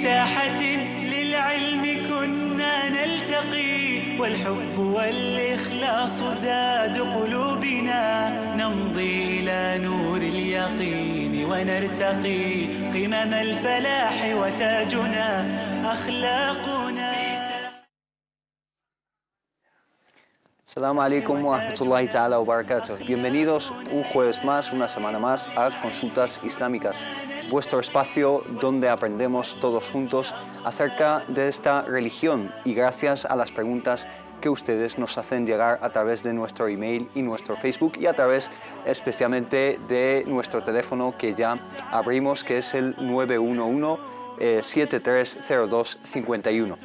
ساحة للعلم كنا نلتقي والحب والإخلاص زاد قلوبنا نمضي إلى نور اليقين ونرتقي قمم الفلاح وتاجنا أخلاقنا. Assalamu alaikum wa rahmatullahi ta'ala wa barakatuh. Bienvenidos un jueves más, una semana más a Consultas Islámicas, vuestro espacio donde aprendemos todos juntos acerca de esta religión y gracias a las preguntas que ustedes nos hacen llegar a través de nuestro email y nuestro Facebook y a través especialmente de nuestro teléfono que ya abrimos, que es el 911-730251.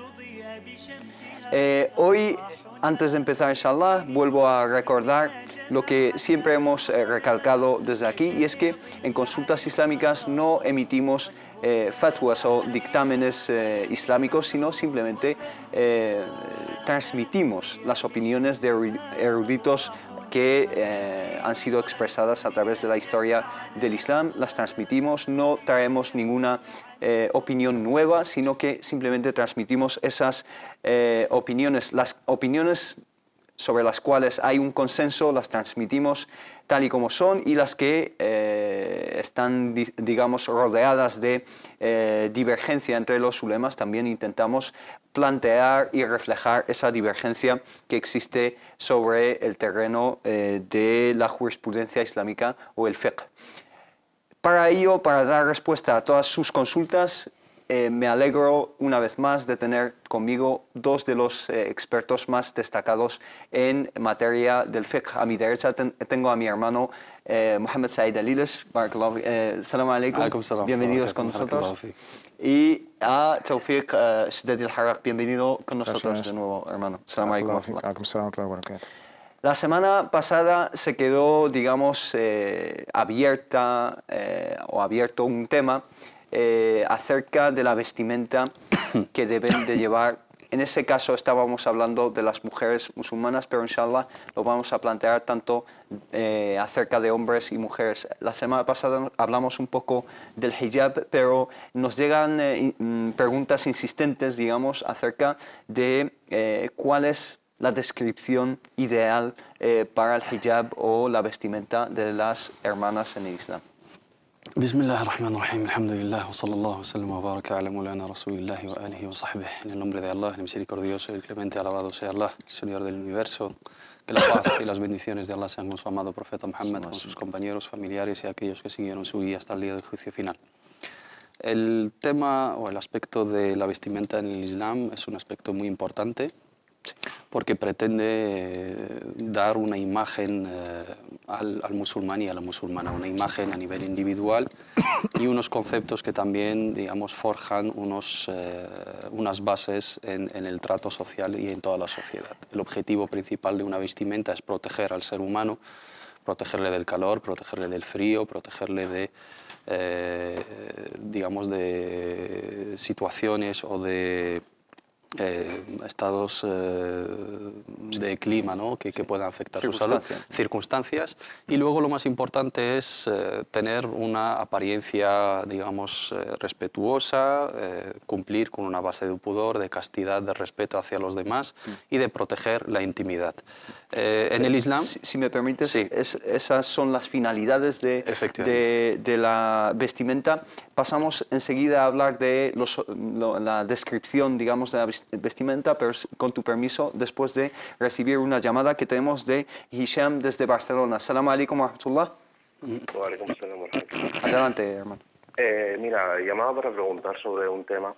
Hoy, antes de empezar, inshallah, vuelvo a recordar lo que siempre hemos recalcado desde aquí, y es que en Consultas Islámicas no emitimos fatwas o dictámenes islámicos, sino simplemente transmitimos las opiniones de eruditos que han sido expresadas a través de la historia del Islam. Las transmitimos, no traemos ninguna opinión nueva, sino que simplemente transmitimos esas opiniones. Las opiniones sobre las cuales hay un consenso las transmitimos tal y como son, y las que están, digamos, rodeadas de divergencia entre los ulemas, también intentamos plantear y reflejar esa divergencia que existe sobre el terreno de la jurisprudencia islámica o el fiqh. Para ello, para dar respuesta a todas sus consultas, me alegro una vez más de tener conmigo dos de los expertos más destacados en materia del fiqh. A mi derecha tengo a mi hermano Mohamed Said Aliles. Salam alaikum. Bienvenidos con nosotros. Y a Tawfiq Shiddadi al-Harraq. Bienvenido con nosotros de nuevo, hermano. Salam alaikum. La semana pasada se quedó, digamos, abierto un tema acerca de la vestimenta que deben de llevar. En ese caso estábamos hablando de las mujeres musulmanas, pero inshallah lo vamos a plantear tanto acerca de hombres y mujeres. La semana pasada hablamos un poco del hijab, pero nos llegan preguntas insistentes, digamos, acerca de cuál es la descripción ideal para el hijab o la vestimenta de las hermanas en el Islam. Bismillahirrahmanirrahim, alhamdulillah, wa sallallahu wa sallam wa baraka ala mulana rasulillahi wa alihi wa sahbihi. En el nombre de Allah, el misericordioso y el clemente, alabado sea Allah, el Señor del universo. Que la paz y las bendiciones de Allah sean con su amado profeta Muhammad, con sus compañeros, familiares y aquellos que siguieron su guía hasta el día del juicio final. El tema o el aspecto de la vestimenta en el Islam es un aspecto muy importante, porque pretende dar una imagen al musulmán y a la musulmana, una imagen a nivel individual y unos conceptos que también, digamos, forjan unas bases en el trato social y en toda la sociedad. El objetivo principal de una vestimenta es proteger al ser humano, protegerle del calor, protegerle del frío, protegerle de, digamos, de situaciones o de estados de clima, ¿no? que puedan afectar su salud, circunstancias, y luego lo más importante es tener una apariencia, digamos, respetuosa, cumplir con una base de pudor, de castidad, de respeto hacia los demás y de proteger la intimidad. En el Islam... Si me permites, sí. Esas son las finalidades de la vestimenta. Pasamos enseguida a hablar de la descripción, digamos, de la vestimenta, pero con tu permiso, después de recibir una llamada que tenemos de Hisham desde Barcelona. Assalamu alaikum wa rahmatullah. Wa alaikum assalam wa rahmatullah. Adelante, hermano. Mira, llamaba para preguntar sobre un tema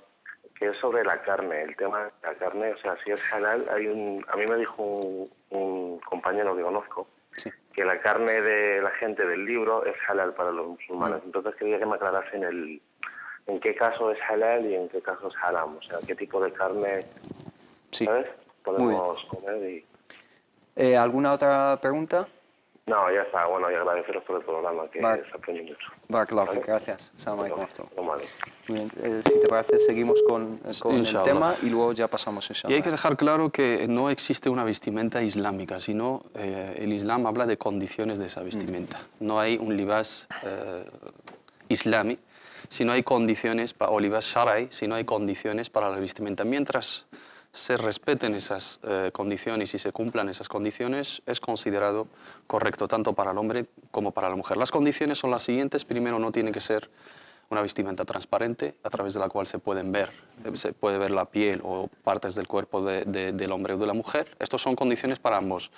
que es sobre la carne. El tema de la carne, o sea, si es halal, a mí me dijo un compañero que conozco que la carne de la gente del libro es halal para los musulmanes. Entonces quería que me aclarasen en qué caso es halal y en qué caso es haram. O sea, qué tipo de carne, ¿sabes? Podemos comer y... ¿Alguna otra pregunta? No, ya está. Bueno, y agradeceros por el programa, que se aprende mucho. Barakallahu, gracias. Muy bien, si te parece, seguimos con el tema y luego ya pasamos a Y hay que dejar claro que no existe una vestimenta islámica, sino el Islam habla de condiciones de esa vestimenta. No hay un libas islami, si no hay condiciones, o libas shar'i, si no hay condiciones para la vestimenta. Mientras se respeten esas condiciones y se cumplan esas condiciones, es considerado correcto tanto para el hombre como para la mujer. Las condiciones son las siguientes. Primero, no tiene que ser una vestimenta transparente a través de la cual se puede ver la piel o partes del cuerpo del hombre o de la mujer. Estas son condiciones para ambos.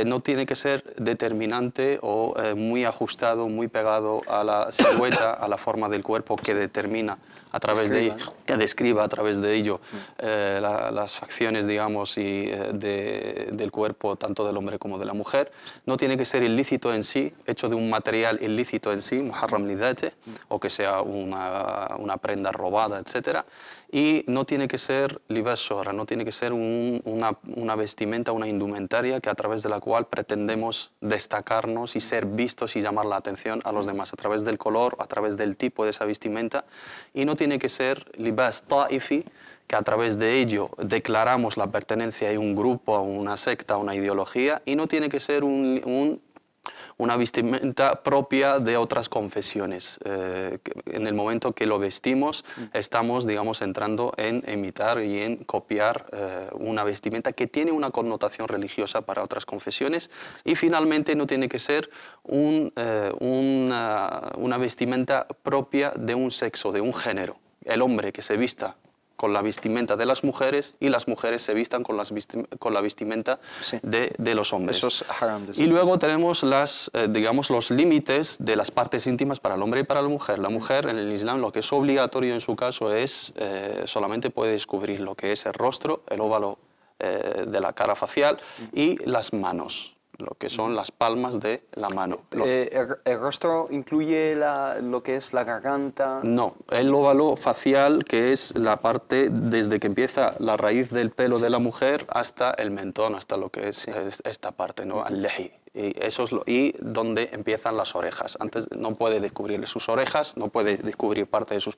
No tiene que ser determinante o muy ajustado, muy pegado a la silueta, a la forma del cuerpo que determina a través de ello, que describa a través de ello las facciones, digamos, del cuerpo tanto del hombre como de la mujer. No tiene que ser ilícito en sí, hecho de un material ilícito en sí, muharram lidate, o que sea una prenda robada, etc. Y no tiene que ser libas shohra, no tiene que ser una vestimenta, una indumentaria que a través de la cual pretendemos destacarnos y ser vistos y llamar la atención a los demás a través del color, a través del tipo de esa vestimenta. Y no tiene que ser libas ta'ifi, que a través de ello declaramos la pertenencia a un grupo, a una secta, a una ideología. Y no tiene que ser una vestimenta propia de otras confesiones. En el momento que lo vestimos, estamos, digamos, entrando en imitar y en copiar una vestimenta que tiene una connotación religiosa para otras confesiones. Y finalmente no tiene que ser una vestimenta propia de un sexo, de un género. El hombre que se vista con la vestimenta de las mujeres y las mujeres se vistan con la vestimenta de los hombres. Eso es haram. Y luego tenemos digamos, los límites de las partes íntimas para el hombre y para la mujer. La mujer en el Islam lo que es obligatorio en su caso es solamente puede descubrir lo que es el rostro, el óvalo de la cara facial y las manos, lo que son las palmas de la mano. ¿El rostro incluye lo que es la garganta? No, el óvalo facial, que es la parte desde que empieza la raíz del pelo de la mujer hasta el mentón, hasta lo que es esta parte, ¿no? Al-lehi. Y eso es y donde empiezan las orejas. Antes no puede descubrirle sus orejas, no puede descubrir parte de su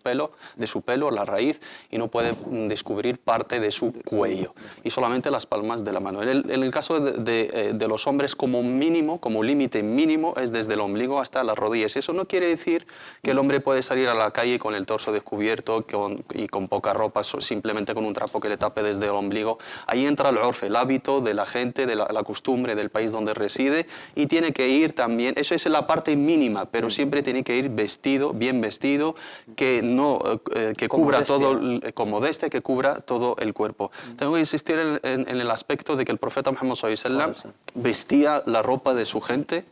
pelo, la raíz, y no puede descubrir parte de su cuello. Y solamente las palmas de la mano. En el caso de los hombres, como mínimo, como límite mínimo, es desde el ombligo hasta las rodillas. Eso no quiere decir que el hombre puede salir a la calle con el torso descubierto y con poca ropa, simplemente con un trapo que le tape desde el ombligo. Ahí entra el urf, el hábito de la gente, de la costumbre del país donde reside. Y tiene que ir también, eso es la parte mínima, pero siempre tiene que ir vestido, bien vestido, que cubra todo, con modestia, que cubra todo el cuerpo. Tengo que insistir en el aspecto de que el profeta Muhammad sallallahu alaihi wasallam vestía la ropa de su gente,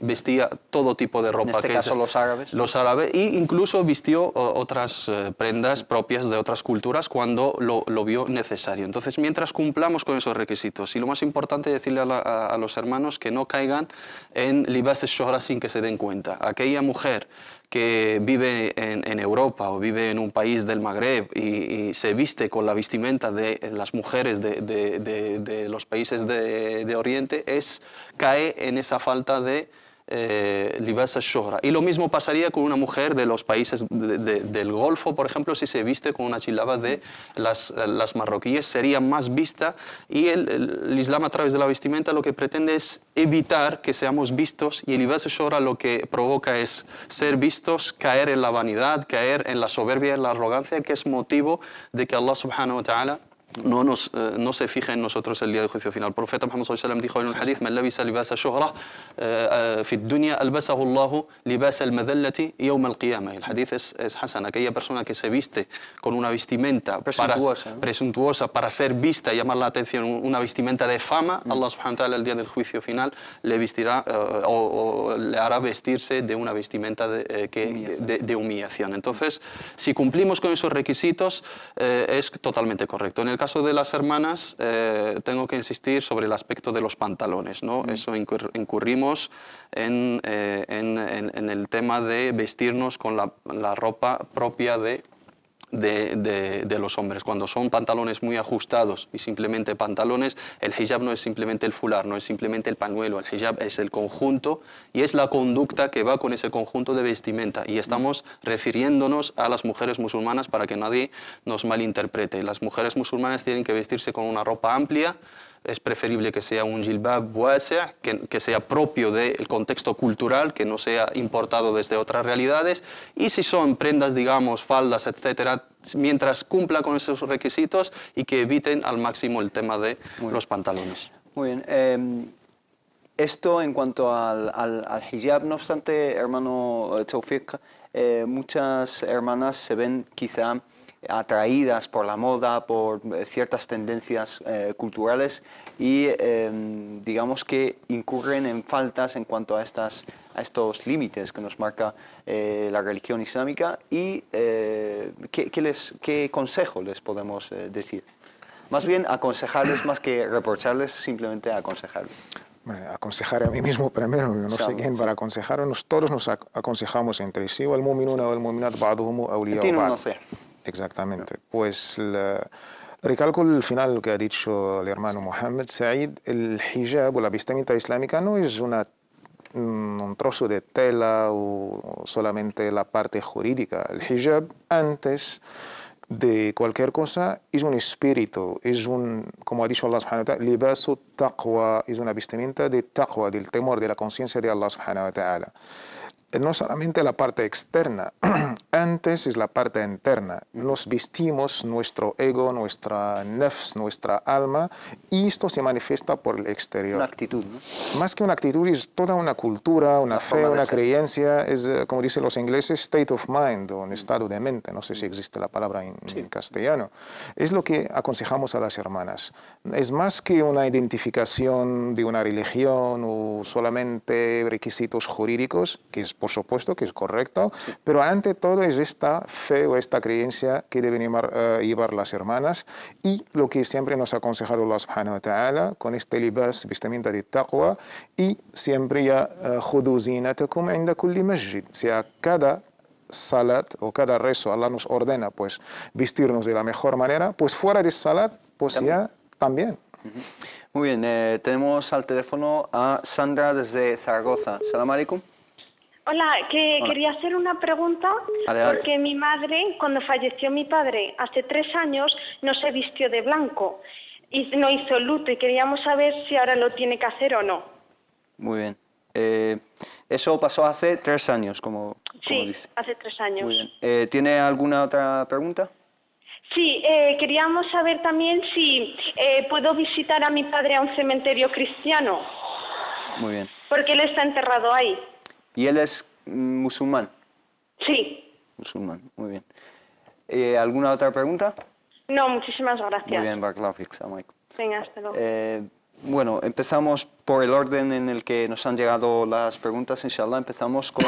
vestía todo tipo de ropa. En este caso los árabes. Los árabes, e incluso vistió otras prendas propias de otras culturas cuando lo vio necesario. Entonces, mientras cumplamos con esos requisitos, y lo más importante es decirle a los hermanos que no caigan en libas shohra sin que se den cuenta. Aquella mujer que vive en Europa o vive en un país del Magreb y se viste con la vestimenta de las mujeres de los países de Oriente, cae en esa falta de libas al-shohra. Y lo mismo pasaría con una mujer de los países del Golfo, por ejemplo, si se viste con una chilaba de las marroquíes, sería más vista. Y el Islam, a través de la vestimenta, lo que pretende es evitar que seamos vistos, y el libas al-shohra lo que provoca es ser vistos, caer en la vanidad, caer en la soberbia, en la arrogancia, que es motivo de que Allah subhanahu wa ta'ala no se fija en nosotros el día del juicio final. El profeta Muhammad sallallahu alaihi wasallam dijo en un hadith: "Man labisa libasa shuhra fi dunya albasahu Allahu libasa al-madallati yawm al-qiyamah." El hadith es hasan. Aquella persona que se viste con una vestimenta presuntuosa para ser vista y llamar la atención, una vestimenta de fama, Allah subhanahu wa ta'ala el día del juicio final le vestirá o le hará vestirse de una vestimenta de humillación. Entonces, si cumplimos con esos requisitos, es totalmente correcto. En el caso de las hermanas, tengo que insistir sobre el aspecto de los pantalones, ¿no? Eso incurrimos en el tema de vestirnos con la ropa propia de los hombres. Cuando son pantalones muy ajustados y simplemente pantalones, el hijab no es simplemente el fular, no es simplemente el pañuelo, el hijab es el conjunto y es la conducta que va con ese conjunto de vestimenta, y estamos refiriéndonos a las mujeres musulmanas para que nadie nos malinterprete. Las mujeres musulmanas tienen que vestirse con una ropa amplia, es preferible que sea un jilbab wasi', que sea propio del contexto cultural, que no sea importado desde otras realidades, y si son prendas, digamos, faldas, etcétera, mientras cumpla con esos requisitos y que eviten al máximo el tema de los pantalones. Muy bien. Esto en cuanto al hijab, no obstante, hermano Tawfiq, muchas hermanas se ven quizá atraídas por la moda, por ciertas tendencias culturales y digamos que incurren en faltas en cuanto a estos límites que nos marca la religión islámica y ¿qué consejo les podemos decir? Más bien aconsejarles más que reprocharles, simplemente aconsejarles. Aconsejar a mí mismo primero, yo no sé quién para aconsejarnos, todos nos aconsejamos entre sí, والمؤمنون والمؤمنات بعضهم أولياء بعض. Exactamente. Pues recalco el final que ha dicho el hermano Mohammed Said, el hijab o la vestimenta islámica no es un trozo de tela o solamente la parte jurídica. El hijab antes de cualquier cosa es un espíritu, es como ha dicho Allah subhanahu wa ta'ala, libasu taqwa, es una vestimenta de taqwa, del temor, de la conciencia de Allah subhanahu wa ta'ala. No solamente la parte externa, antes es la parte interna. Nos vestimos nuestro ego, nuestra nafs, nuestra alma, y esto se manifiesta por el exterior. Una actitud, ¿no? Más que una actitud, es toda una cultura, una fe, una creencia, es, como dicen los ingleses, state of mind, o un estado de mente, no sé si existe la palabra en castellano. Es lo que aconsejamos a las hermanas. Es más que una identificación de una religión o solamente requisitos jurídicos, que es por supuesto que es correcto, pero ante todo es esta fe o esta creencia que deben llevar las hermanas y lo que siempre nos ha aconsejado Allah subhanahu wa ta'ala con este libas, vestimenta de taqwa y siempre ya khudhu zinatakum inda kulli masjid, o sea, cada salat o cada rezo Allah nos ordena pues vestirnos de la mejor manera, pues fuera de salat pues ya también. Muy bien, tenemos al teléfono a Sandra desde Zaragoza. Salam alaikum. Hola, quería hacer una pregunta porque mi madre, cuando falleció mi padre hace 3 años, no se vistió de blanco y no hizo luto y queríamos saber si ahora lo tiene que hacer o no. Muy bien. Eso pasó hace 3 años, como dice. Hace 3 años. Muy bien. ¿Tiene alguna otra pregunta? Sí, queríamos saber también si puedo visitar a mi padre a un cementerio cristiano. Muy bien. Porque él está enterrado ahí. ¿Y él es musulmán? Sí. Musulmán, muy bien. ¿Alguna otra pregunta? No, muchísimas gracias. Muy bien, barakallahu fik, salam alaikum. Venga, hasta luego. Bueno, empezamos por el orden en el que nos han llegado las preguntas, inshallah. Empezamos con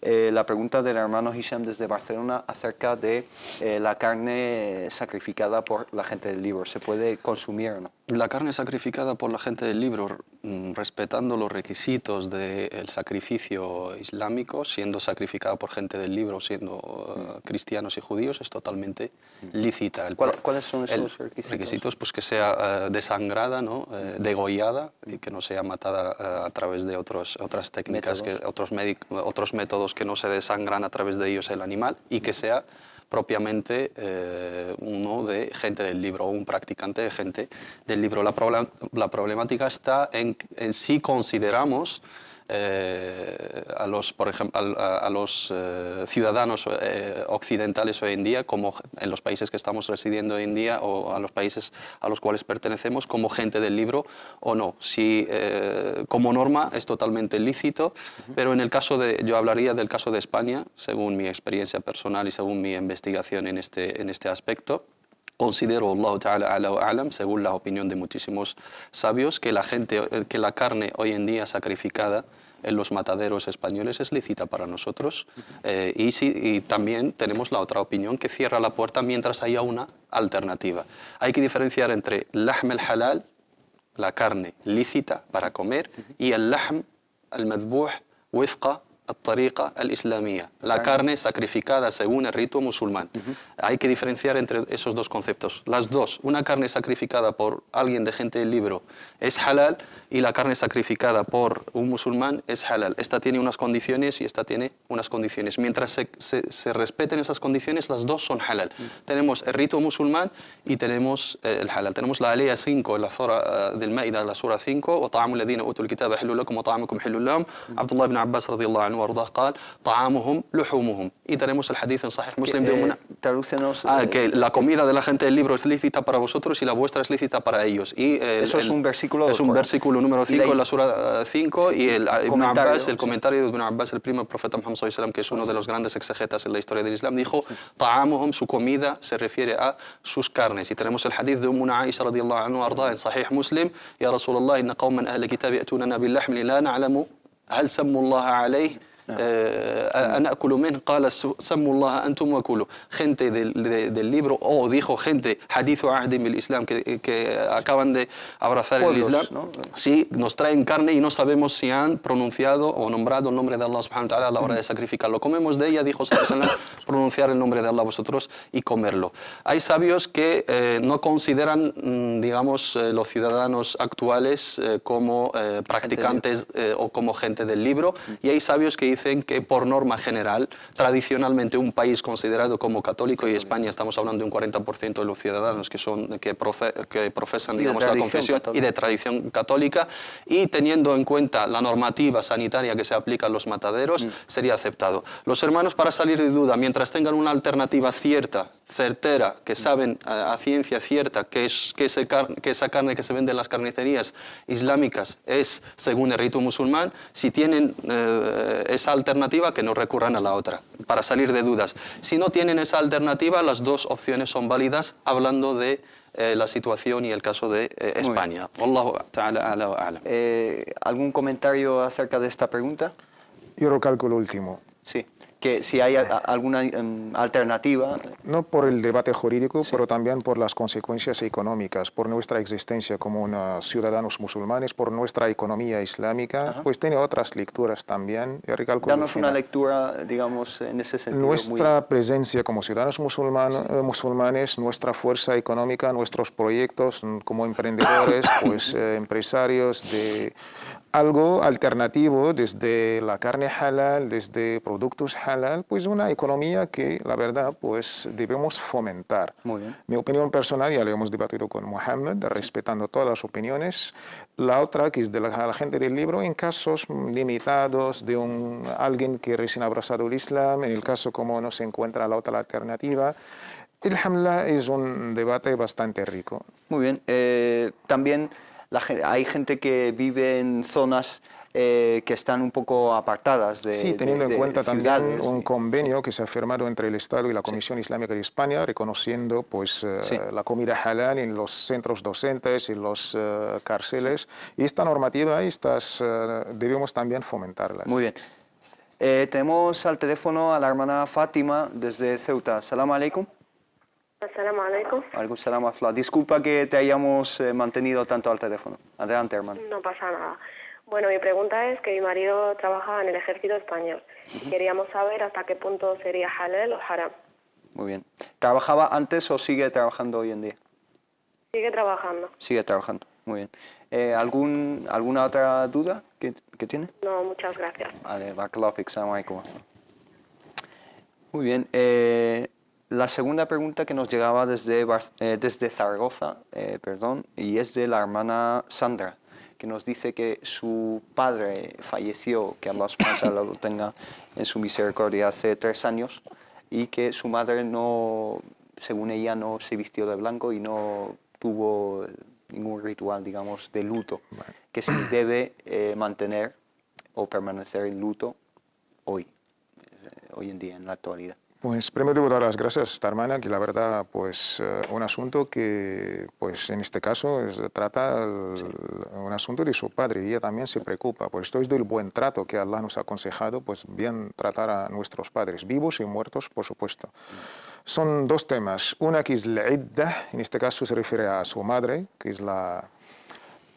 la pregunta del hermano Hisham desde Barcelona acerca de la carne sacrificada por la gente del libro. ¿Se puede consumir o no? La carne sacrificada por la gente del libro, respetando los requisitos del sacrificio islámico, siendo sacrificada por gente del libro, siendo cristianos y judíos, es totalmente lícita. ¿Cuáles son esos requisitos? Requisitos, pues que sea desangrada, ¿no? Degollada, y que no sea matada a través de otras técnicas, otros métodos que no se desangran a través de ellos el animal, y que sea propiamente uno de gente del libro o un practicante de gente del libro. La problemática está en si consideramos a los, por ejemplo, a los ciudadanos occidentales hoy en día, como en los países que estamos residiendo hoy en día, o a los países a los cuales pertenecemos, como gente del libro o no. Si como norma es totalmente lícito, pero en el caso yo hablaría del caso de España, según mi experiencia personal y según mi investigación en este aspecto. Considero, Allah Ta'ala ala wa alam, según la opinión de muchísimos sabios, que la carne hoy en día sacrificada en los mataderos españoles es lícita para nosotros, y también tenemos la otra opinión que cierra la puerta mientras haya una alternativa. Hay que diferenciar entre lahm al-halal, la carne lícita para comer, y el lahm al-madbuh wifqa الطريقة الإسلامية, la carne sacrificada según el rito musulmán. Hay que diferenciar entre esos dos conceptos. Las dos, una carne sacrificada por alguien de gente del libro es halal y la carne sacrificada por un musulmán es halal. Esta tiene unas condiciones y esta tiene unas condiciones. Mientras se respeten esas condiciones, las dos son halal. Tenemos el rito musulmán y tenemos el halal. Tenemos la alea 5 en la sura del Maida, la sura 5, وطعام الذين أوتوا الكتاب حل لكم وطعامكم حل لهم. Abdullah ibn Abbas radiyallahu anhu وارضاه قال طعامهم لحومهم. Y tenemos el hadith en Sahih Muslim de una... que la comida de la gente del libro es lícita para vosotros y la vuestra es lícita para ellos. Y eso es un versículo. Es un versículo número 5 en la sura 5 y el Ibn Abbas, el comentario de Ibn Abbas, el primo profeta Muhammad sallallahu alaihi wasallam, que es uno de los grandes exegetas en la historia del Islam, dijo: "Ta'amuhum", su comida se refiere a sus carnes. Y tenemos el hadith de Ummuna Aisha radiyallahu anhu arda en Sahih Muslim: "Ya Rasulullah, inna qawman ahli kitab ya'tunana bil lahmi la na'lamu hal sammu Allah alayhi أنأكل منه قال سموا الله أنتم وكلوا". Gente del libro, o dijo gente hadithu ahdim bil Islam, que acaban de abrazar el Islam, ¿no? Sí, nos traen carne y no sabemos si han pronunciado o nombrado el nombre de Allah subhanahu wa ta'ala a la hora de sacrificarlo. Comemos de ella, dijo pronunciar el nombre de Allah vosotros y comerlo. Hay sabios que no consideran, digamos, los ciudadanos actuales como practicantes o como gente del libro, y hay sabios que dicen que por norma general, tradicionalmente un país considerado como católico, y España estamos hablando de un 40% de los ciudadanos que profesan, digamos, la confesión y de tradición católica, y teniendo en cuenta la normativa sanitaria que se aplica a los mataderos, sería aceptado. Los hermanos, para salir de duda, mientras tengan una alternativa cierta, certera, que saben a ciencia cierta que esa carne que se vende en las carnicerías islámicas es según el rito musulmán, si tienen esa alternativa, que no recurran a la otra, para salir de dudas. Si no tienen esa alternativa, las dos opciones son válidas, hablando de la situación y el caso de España. Wallahu ta'ala a'la wa a'lam. ¿Algún comentario acerca de esta pregunta? Yo recalco lo último. Sí, que si hay alguna alternativa. No por el debate jurídico, sí, pero también por las consecuencias económicas, por nuestra existencia como ciudadanos musulmanes, por nuestra economía islámica. Ajá. Pues tiene otras lecturas también. Danos una lectura, digamos, en ese sentido. Nuestra presencia como ciudadanos musulmanes, nuestra fuerza económica, nuestros proyectos como emprendedores, pues empresarios de algo alternativo, desde la carne halal, desde productos halal, pues una economía que, la verdad, pues debemos fomentar. Muy bien. Mi opinión personal, ya lo hemos debatido con Mohammed, respetando todas las opiniones. La otra, que es de la gente del libro, en casos limitados de alguien que recién ha abrazado el Islam, en el caso como no se encuentra la otra alternativa. El hamla es un debate bastante rico. Muy bien. También hay gente que vive en zonas que están un poco apartadas de sí, teniendo en cuenta ciudades, también un convenio que se ha firmado entre el Estado y la Comisión Islámica de España, reconociendo pues, la comida halal en los centros docentes, en los cárceles. Y esta normativa debemos también fomentarla. Muy bien. Tenemos al teléfono a la hermana Fátima desde Ceuta. Salam alaikum. Assalamu alaikum. Alaikum salam wa rahmatullah. Disculpa que te hayamos mantenido tanto al teléfono. Adelante, hermano. No pasa nada. Bueno, mi pregunta es que mi marido trabaja en el ejército español. Queríamos saber hasta qué punto sería halal o haram. Muy bien. ¿Trabajaba antes o sigue trabajando hoy en día? Sigue trabajando. Sigue trabajando. Muy bien. ¿Alguna otra duda que tiene? No, muchas gracias. Vale, barakallahu fik. Salam alaikum. Muy bien. La segunda pregunta que nos llegaba desde Zaragoza, y es de la hermana Sandra, que nos dice que su padre falleció, que Allah subhanahu wa ta'ala lo tenga en su misericordia, hace 3 años, y que su madre no, según ella, no se vistió de blanco y no tuvo ningún ritual, digamos, de luto, que se debe mantener o permanecer en luto hoy en día, en la actualidad. Pues primero debo dar las gracias a esta hermana, que la verdad, pues un asunto que, pues en este caso, trata un asunto de su padre, y ella también se preocupa. Por esto es del buen trato que Allah nos ha aconsejado, pues bien tratar a nuestros padres, vivos y muertos, por supuesto. Son 2 temas. Una que es la idda, en este caso se refiere a su madre, que es la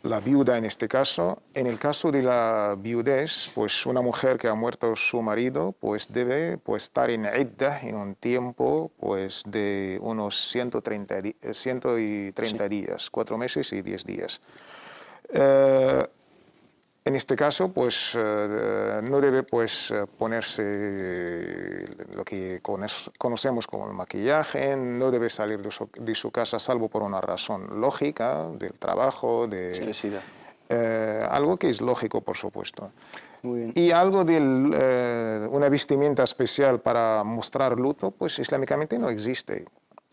la viuda en este caso. En el caso de la viudez, pues una mujer que ha muerto su marido, pues debe pues, estar en iddah en un tiempo pues, de unos 130 días, 4 meses y 10 días. En este caso, pues no debe pues, ponerse lo que conocemos como el maquillaje, no debe salir de su casa salvo por una razón lógica, del trabajo, algo que es lógico, por supuesto. Muy bien. Y algo de una vestimenta especial para mostrar luto, pues islámicamente no existe.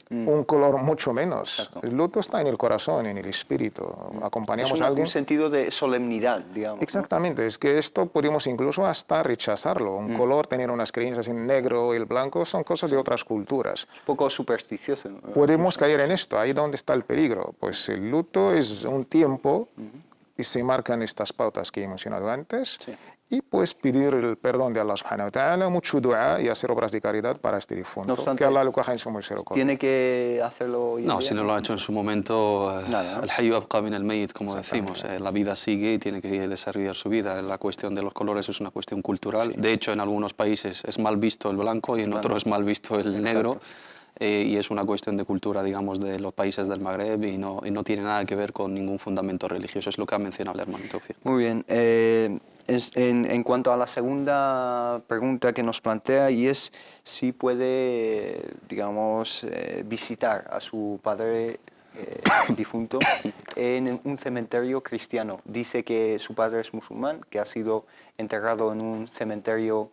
Un color mucho menos. Exacto. El luto está en el corazón, en el espíritu. Acompañamos a alguien. Un sentido de solemnidad, digamos. Exactamente, ¿no? Es que esto podríamos incluso hasta rechazarlo. Un color, tener unas creencias en negro y el blanco, son cosas de otras culturas. Un poco supersticioso. Podemos caer en esto, ahí donde está el peligro. Pues el luto es un tiempo y se marcan estas pautas que he mencionado antes. Sí. Y pues pedir el perdón de Allah subhanahu wa ta'ala, mucho dua y hacer obras de caridad para este difunto. No obstante, que Allah lo coja en su misericordia. ¿Tiene que hacerlo hoy en No, día? si no lo ha hecho en su momento, el hayyu abqa min al-mayyit, como decimos. La vida sigue y tiene que desarrollar su vida. La cuestión de los colores es una cuestión cultural. Sí. De hecho, en algunos países es mal visto el blanco y en otros es mal visto el negro. Y es una cuestión de cultura, digamos, de los países del Magreb y no tiene nada que ver con ningún fundamento religioso. Es lo que ha mencionado el hermano Tawfiq. Muy bien. En cuanto a la segunda pregunta que nos plantea, y es si puede, digamos, visitar a su padre difunto en un cementerio cristiano. Dice que su padre es musulmán, que ha sido enterrado en un cementerio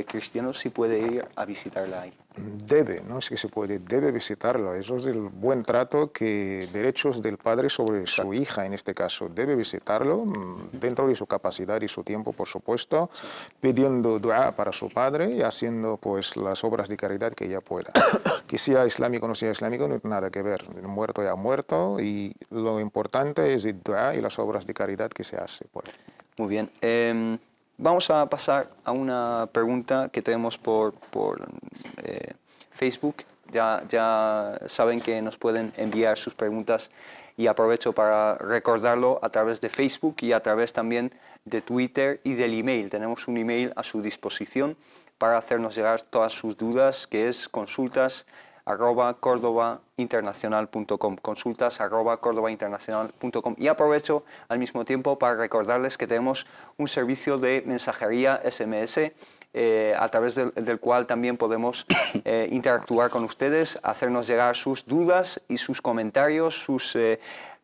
cristiano, si puede ir a visitarla ahí. Debe, no es que se puede, debe visitarlo. Eso es el buen trato, que derechos del padre sobre su hija en este caso. Debe visitarlo dentro de su capacidad y su tiempo, por supuesto, pidiendo dua para su padre y haciendo pues las obras de caridad que ella pueda. Que sea islámico o no sea islámico no tiene nada que ver. El muerto ya ha muerto y lo importante es el dua y las obras de caridad que se hace por él. Muy bien. Vamos a pasar a una pregunta que tenemos por Facebook. Ya saben que nos pueden enviar sus preguntas y aprovecho para recordarlo a través de Facebook y a través también de Twitter y del email. Tenemos un email a su disposición para hacernos llegar todas sus dudas, que es consultas@cordobainternacional.com, consultas@cordobainternacional.com. Y aprovecho al mismo tiempo para recordarles que tenemos un servicio de mensajería SMS a través del cual también podemos interactuar con ustedes, hacernos llegar sus dudas y sus comentarios,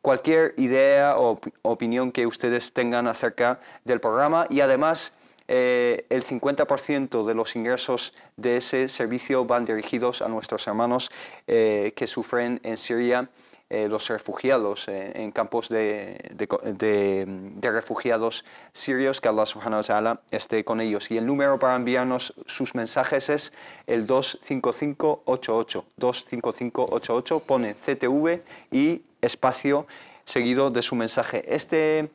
cualquier idea o opinión que ustedes tengan acerca del programa, y además el 50% de los ingresos de ese servicio van dirigidos a nuestros hermanos que sufren en Siria, los refugiados en campos de refugiados sirios, que Allah subhanahu wa ta'ala esté con ellos. Y el número para enviarnos sus mensajes es el 25588, 25588, pone CTV y espacio seguido de su mensaje. Este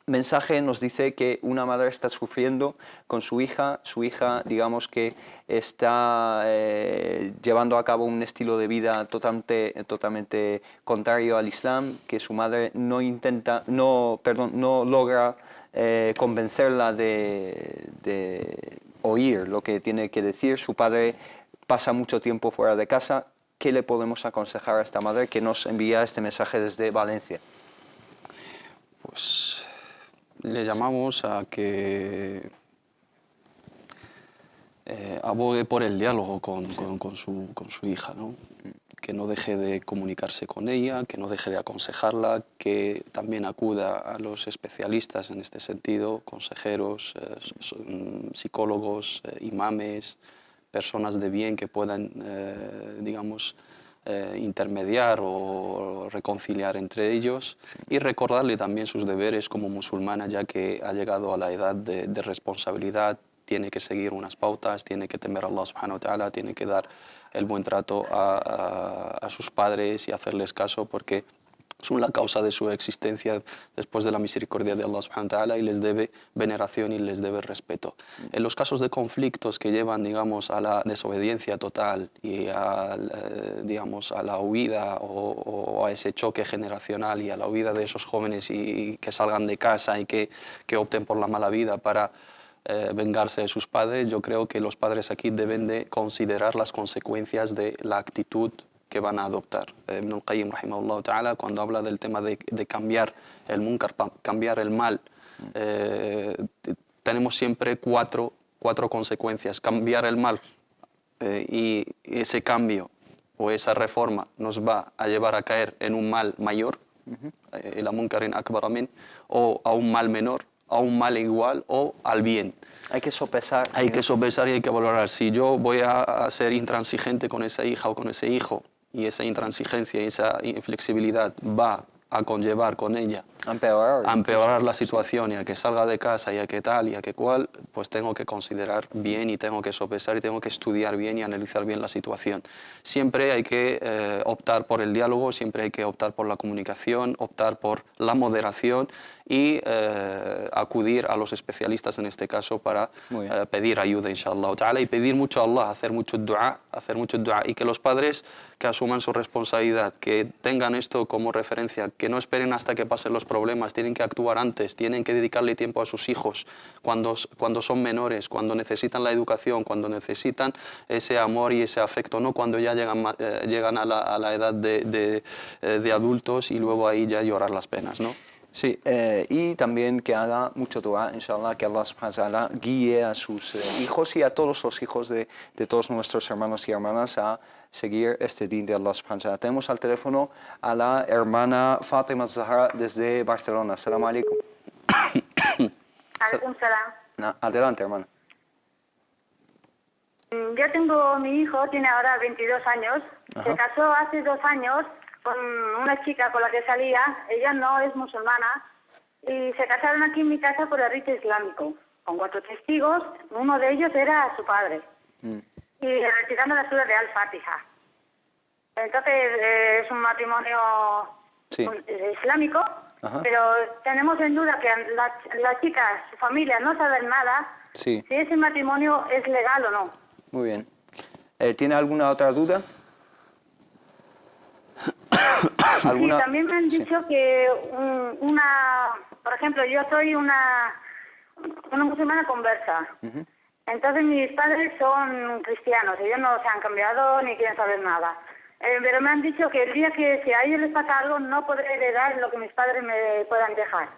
mensaje nos dice que una madre está sufriendo con su hija, digamos que está llevando a cabo un estilo de vida totalmente contrario al Islam, que su madre no logra convencerla de oír lo que tiene que decir. Su padre pasa mucho tiempo fuera de casa. ¿Qué le podemos aconsejar a esta madre que nos envía este mensaje desde Valencia? Pues le llamamos a que abogue por el diálogo con su hija, ¿no? Que no deje de comunicarse con ella, que no deje de aconsejarla, que también acuda a los especialistas en este sentido, consejeros, psicólogos, imames, personas de bien que puedan, digamos, intermediar o reconciliar entre ellos, y recordarle también sus deberes como musulmana, ya que ha llegado a la edad de responsabilidad, tiene que seguir unas pautas, tiene que temer a Allah subhanahu wa ta'ala, tiene que dar el buen trato a sus padres y hacerles caso, porque son la causa de su existencia después de la misericordia de Allah subhanahu wa ta'ala y les debe veneración y les debe respeto. En los casos de conflictos que llevan, digamos, a la desobediencia total y digamos, a la huida o a ese choque generacional y a la huida de esos jóvenes y que salgan de casa y que opten por la mala vida para vengarse de sus padres, yo creo que los padres aquí deben de considerar las consecuencias de la actitud que van a adoptar. Ibn al-Qayyim, rahimahullah ta'ala, cuando habla del tema de cambiar el munkar, cambiar el mal, tenemos siempre cuatro consecuencias. Cambiar el mal y ese cambio o esa reforma nos va a llevar a caer en un mal mayor, el munkarin akbar min, o a un mal menor, a un mal igual o al bien. Hay que sopesar. Hay que sopesar y hay que valorar. Si yo voy a ser intransigente con esa hija o con ese hijo, y esa intransigencia y esa inflexibilidad va a conllevar con ella a empeorar la situación y a que salga de casa y a que tal y a que cual, pues tengo que considerar bien y tengo que sopesar y tengo que estudiar bien y analizar bien la situación. Siempre hay que optar por el diálogo, siempre hay que optar por la comunicación, optar por la moderación y acudir a los especialistas en este caso para pedir ayuda, inshallah ta'ala, y pedir mucho a Allah, hacer mucho dua y que los padres que asuman su responsabilidad, que tengan esto como referencia, que no esperen hasta que pasen los problemas, tienen que actuar antes, tienen que dedicarle tiempo a sus hijos cuando son menores, cuando necesitan la educación, cuando necesitan ese amor y ese afecto, no cuando ya llegan a la edad de adultos y luego ahí ya llorar las penas, ¿no? Sí, y también que haga mucho dua, inshallah, que Allah subhanahu wa ta'ala guíe a sus hijos y a todos los hijos de todos nuestros hermanos y hermanas a seguir este din de Allah subhanahu wa ta'ala. Tenemos al teléfono a la hermana Fátima Zahra desde Barcelona. Assalamu alaikum. Alaikum salam. Adelante, hermana. Yo tengo mi hijo, tiene ahora 22 años, se casó hace 2 años con una chica con la que salía, ella no es musulmana, y se casaron aquí en mi casa por el rito islámico, con 4 testigos, uno de ellos era su padre, y recitando la sura de Al-Fatiha. Entonces es un matrimonio islámico, pero tenemos en duda que la chica, su familia, no saben nada si ese matrimonio es legal o no. Muy bien. ¿Tiene alguna otra duda? Sí, también me han dicho que por ejemplo, yo soy una musulmana conversa. Entonces mis padres son cristianos, ellos no se han cambiado ni quieren saber nada. Pero me han dicho que el día que si a ellos les pasa algo no podré heredar lo que mis padres me puedan dejar.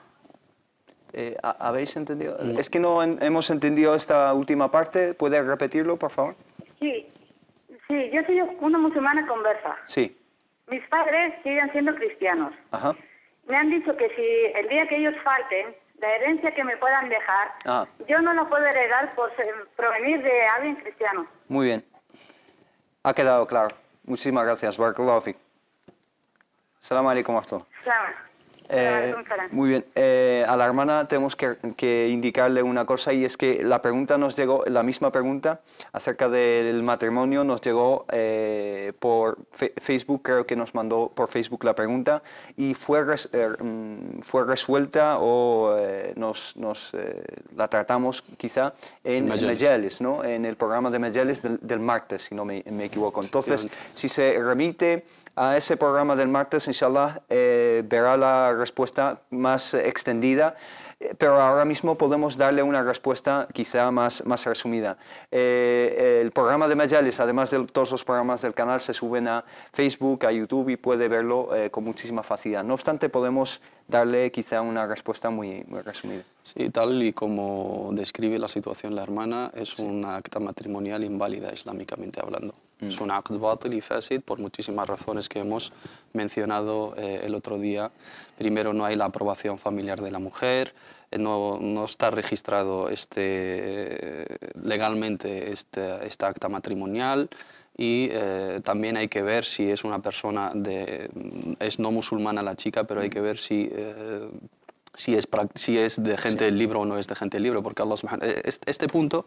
¿Habéis entendido? Es que no hemos entendido esta última parte. ¿Puede repetirlo, por favor? Sí, yo soy una musulmana conversa. Sí. Mis padres siguen siendo cristianos. Me han dicho que si el día que ellos falten, la herencia que me puedan dejar, yo no la puedo heredar por provenir de alguien cristiano. Muy bien. Ha quedado claro. Muchísimas gracias. Barakallahu fik. Assalamu alaikum wa rahmatullah. Muy bien. A la hermana tenemos que indicarle una cosa, y es que la pregunta nos llegó, la misma pregunta acerca del matrimonio nos llegó por Facebook, creo que nos mandó por Facebook la pregunta y fue resuelta o la tratamos quizá en Majalis, ¿no? En el programa de Majalis del martes, si no me equivoco. Entonces, si se remite a ese programa del martes, inshallah, verá la respuesta más extendida, pero ahora mismo podemos darle una respuesta quizá más resumida. El programa de Majalis, además de todos los programas del canal, se suben a Facebook, a YouTube y puede verlo con muchísima facilidad. No obstante, podemos darle quizá una respuesta muy resumida. Sí, tal y como describe la situación la hermana, es una acta matrimonial inválida islámicamente hablando. Es un aqd batil y fasid por muchísimas razones que hemos mencionado el otro día. Primero, no hay la aprobación familiar de la mujer, no está registrado legalmente esta acta matrimonial, y también hay que ver si es una persona es no musulmana la chica, pero hay que ver si es de gente del libro o no es de gente del libro, porque Allah subhanahu punto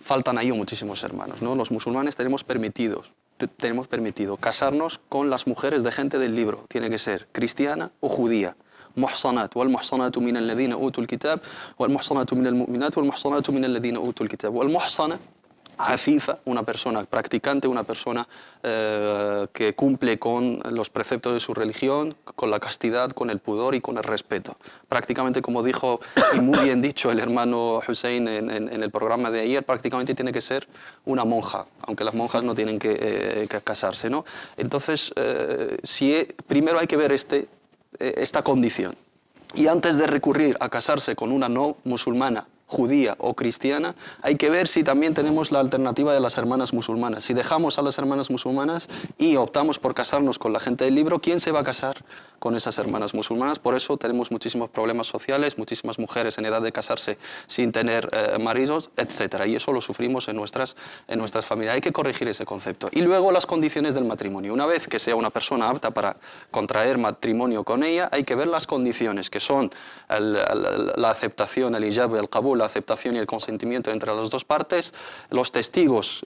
faltan ahí muchísimos hermanos, ¿no? Los musulmanes tenemos permitidos tenemos permitido casarnos con las mujeres de gente del libro. Tiene que ser cristiana o judía. محصنات والمحصنات من الذين أوتوا الكتاب والمحصنات من المؤمنات والمحصنات من الذين أوتوا الكتاب والمحصنة afifa, una persona practicante, una persona que cumple con los preceptos de su religión, con la castidad, con el pudor y con el respeto. Prácticamente, como dijo y muy bien dicho el hermano Hussein en el programa de ayer, prácticamente tiene que ser una monja, aunque las monjas no tienen que casarse, ¿no? Entonces, primero hay que ver esta condición. Y antes de recurrir a casarse con una no musulmana, judía o cristiana, hay que ver si también tenemos la alternativa de las hermanas musulmanas. Si dejamos a las hermanas musulmanas y optamos por casarnos con la gente del libro, ¿quién se va a casar con esas hermanas musulmanas? Por eso tenemos muchísimos problemas sociales, muchísimas mujeres en edad de casarse sin tener maridos, etc. Y eso lo sufrimos en nuestras familias. Hay que corregir ese concepto. Y luego las condiciones del matrimonio. Una vez que sea una persona apta para contraer matrimonio con ella, hay que ver las condiciones, que son la aceptación, el hijab, el qabul, la aceptación y el consentimiento entre las dos partes, los testigos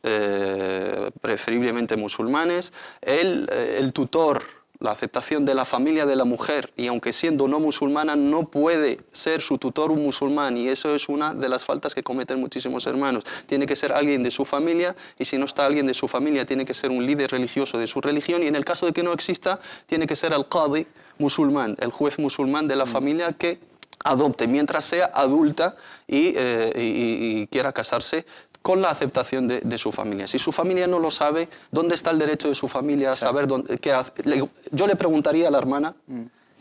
preferiblemente musulmanes, el tutor, la aceptación de la familia de la mujer, y aunque siendo no musulmana no puede ser su tutor un musulmán, y eso es una de las faltas que cometen muchísimos hermanos. Tiene que ser alguien de su familia, y si no está alguien de su familia tiene que ser un líder religioso de su religión, y en el caso de que no exista tiene que ser el qadi musulmán, el juez musulmán de la familia que adopte mientras sea adulta y quiera casarse con la aceptación de su familia. Si su familia no lo sabe, ¿dónde está el derecho de su familia a saber qué hace? Yo le preguntaría a la hermana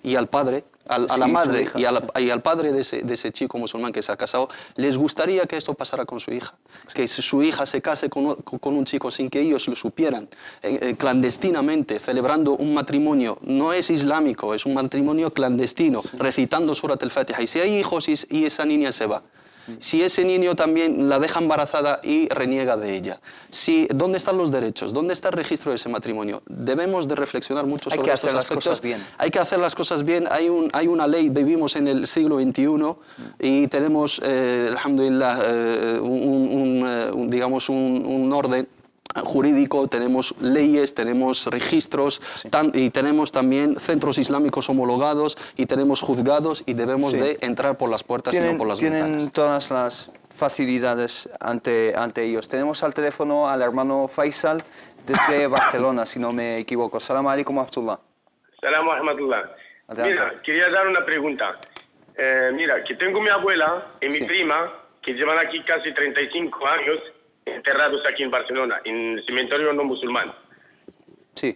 y al padre, a la madre y al padre de ese chico musulmán que se ha casado, ¿les gustaría que esto pasara con su hija? Que su hija se case con un chico sin que ellos lo supieran, clandestinamente, celebrando un matrimonio, no es islámico, es un matrimonio clandestino, recitando Surat al-Fatiha. Y si hay hijos y esa niña se va, si ese niño también la deja embarazada y reniega de ella, ¿dónde están los derechos? ¿Dónde está el registro de ese matrimonio? Debemos de reflexionar mucho sobre estos aspectos. Hay que hacer las cosas bien. Hay una ley, vivimos en el siglo XXI y tenemos, alhamdulillah, digamos un orden jurídico, tenemos leyes, tenemos registros y tenemos también centros islámicos homologados y tenemos juzgados, y debemos de entrar por las puertas y no por las ventanas. Tienen todas las facilidades ante ellos. Tenemos al teléfono al hermano Faisal desde Barcelona, si no me equivoco. Salam alaikum wa rahmatullah. Salam wa rahmatullah. Mira, quería dar una pregunta. Mira, que tengo mi abuela y mi prima que llevan aquí casi 35 años enterrados aquí en Barcelona, en el cementerio no musulmán. Sí.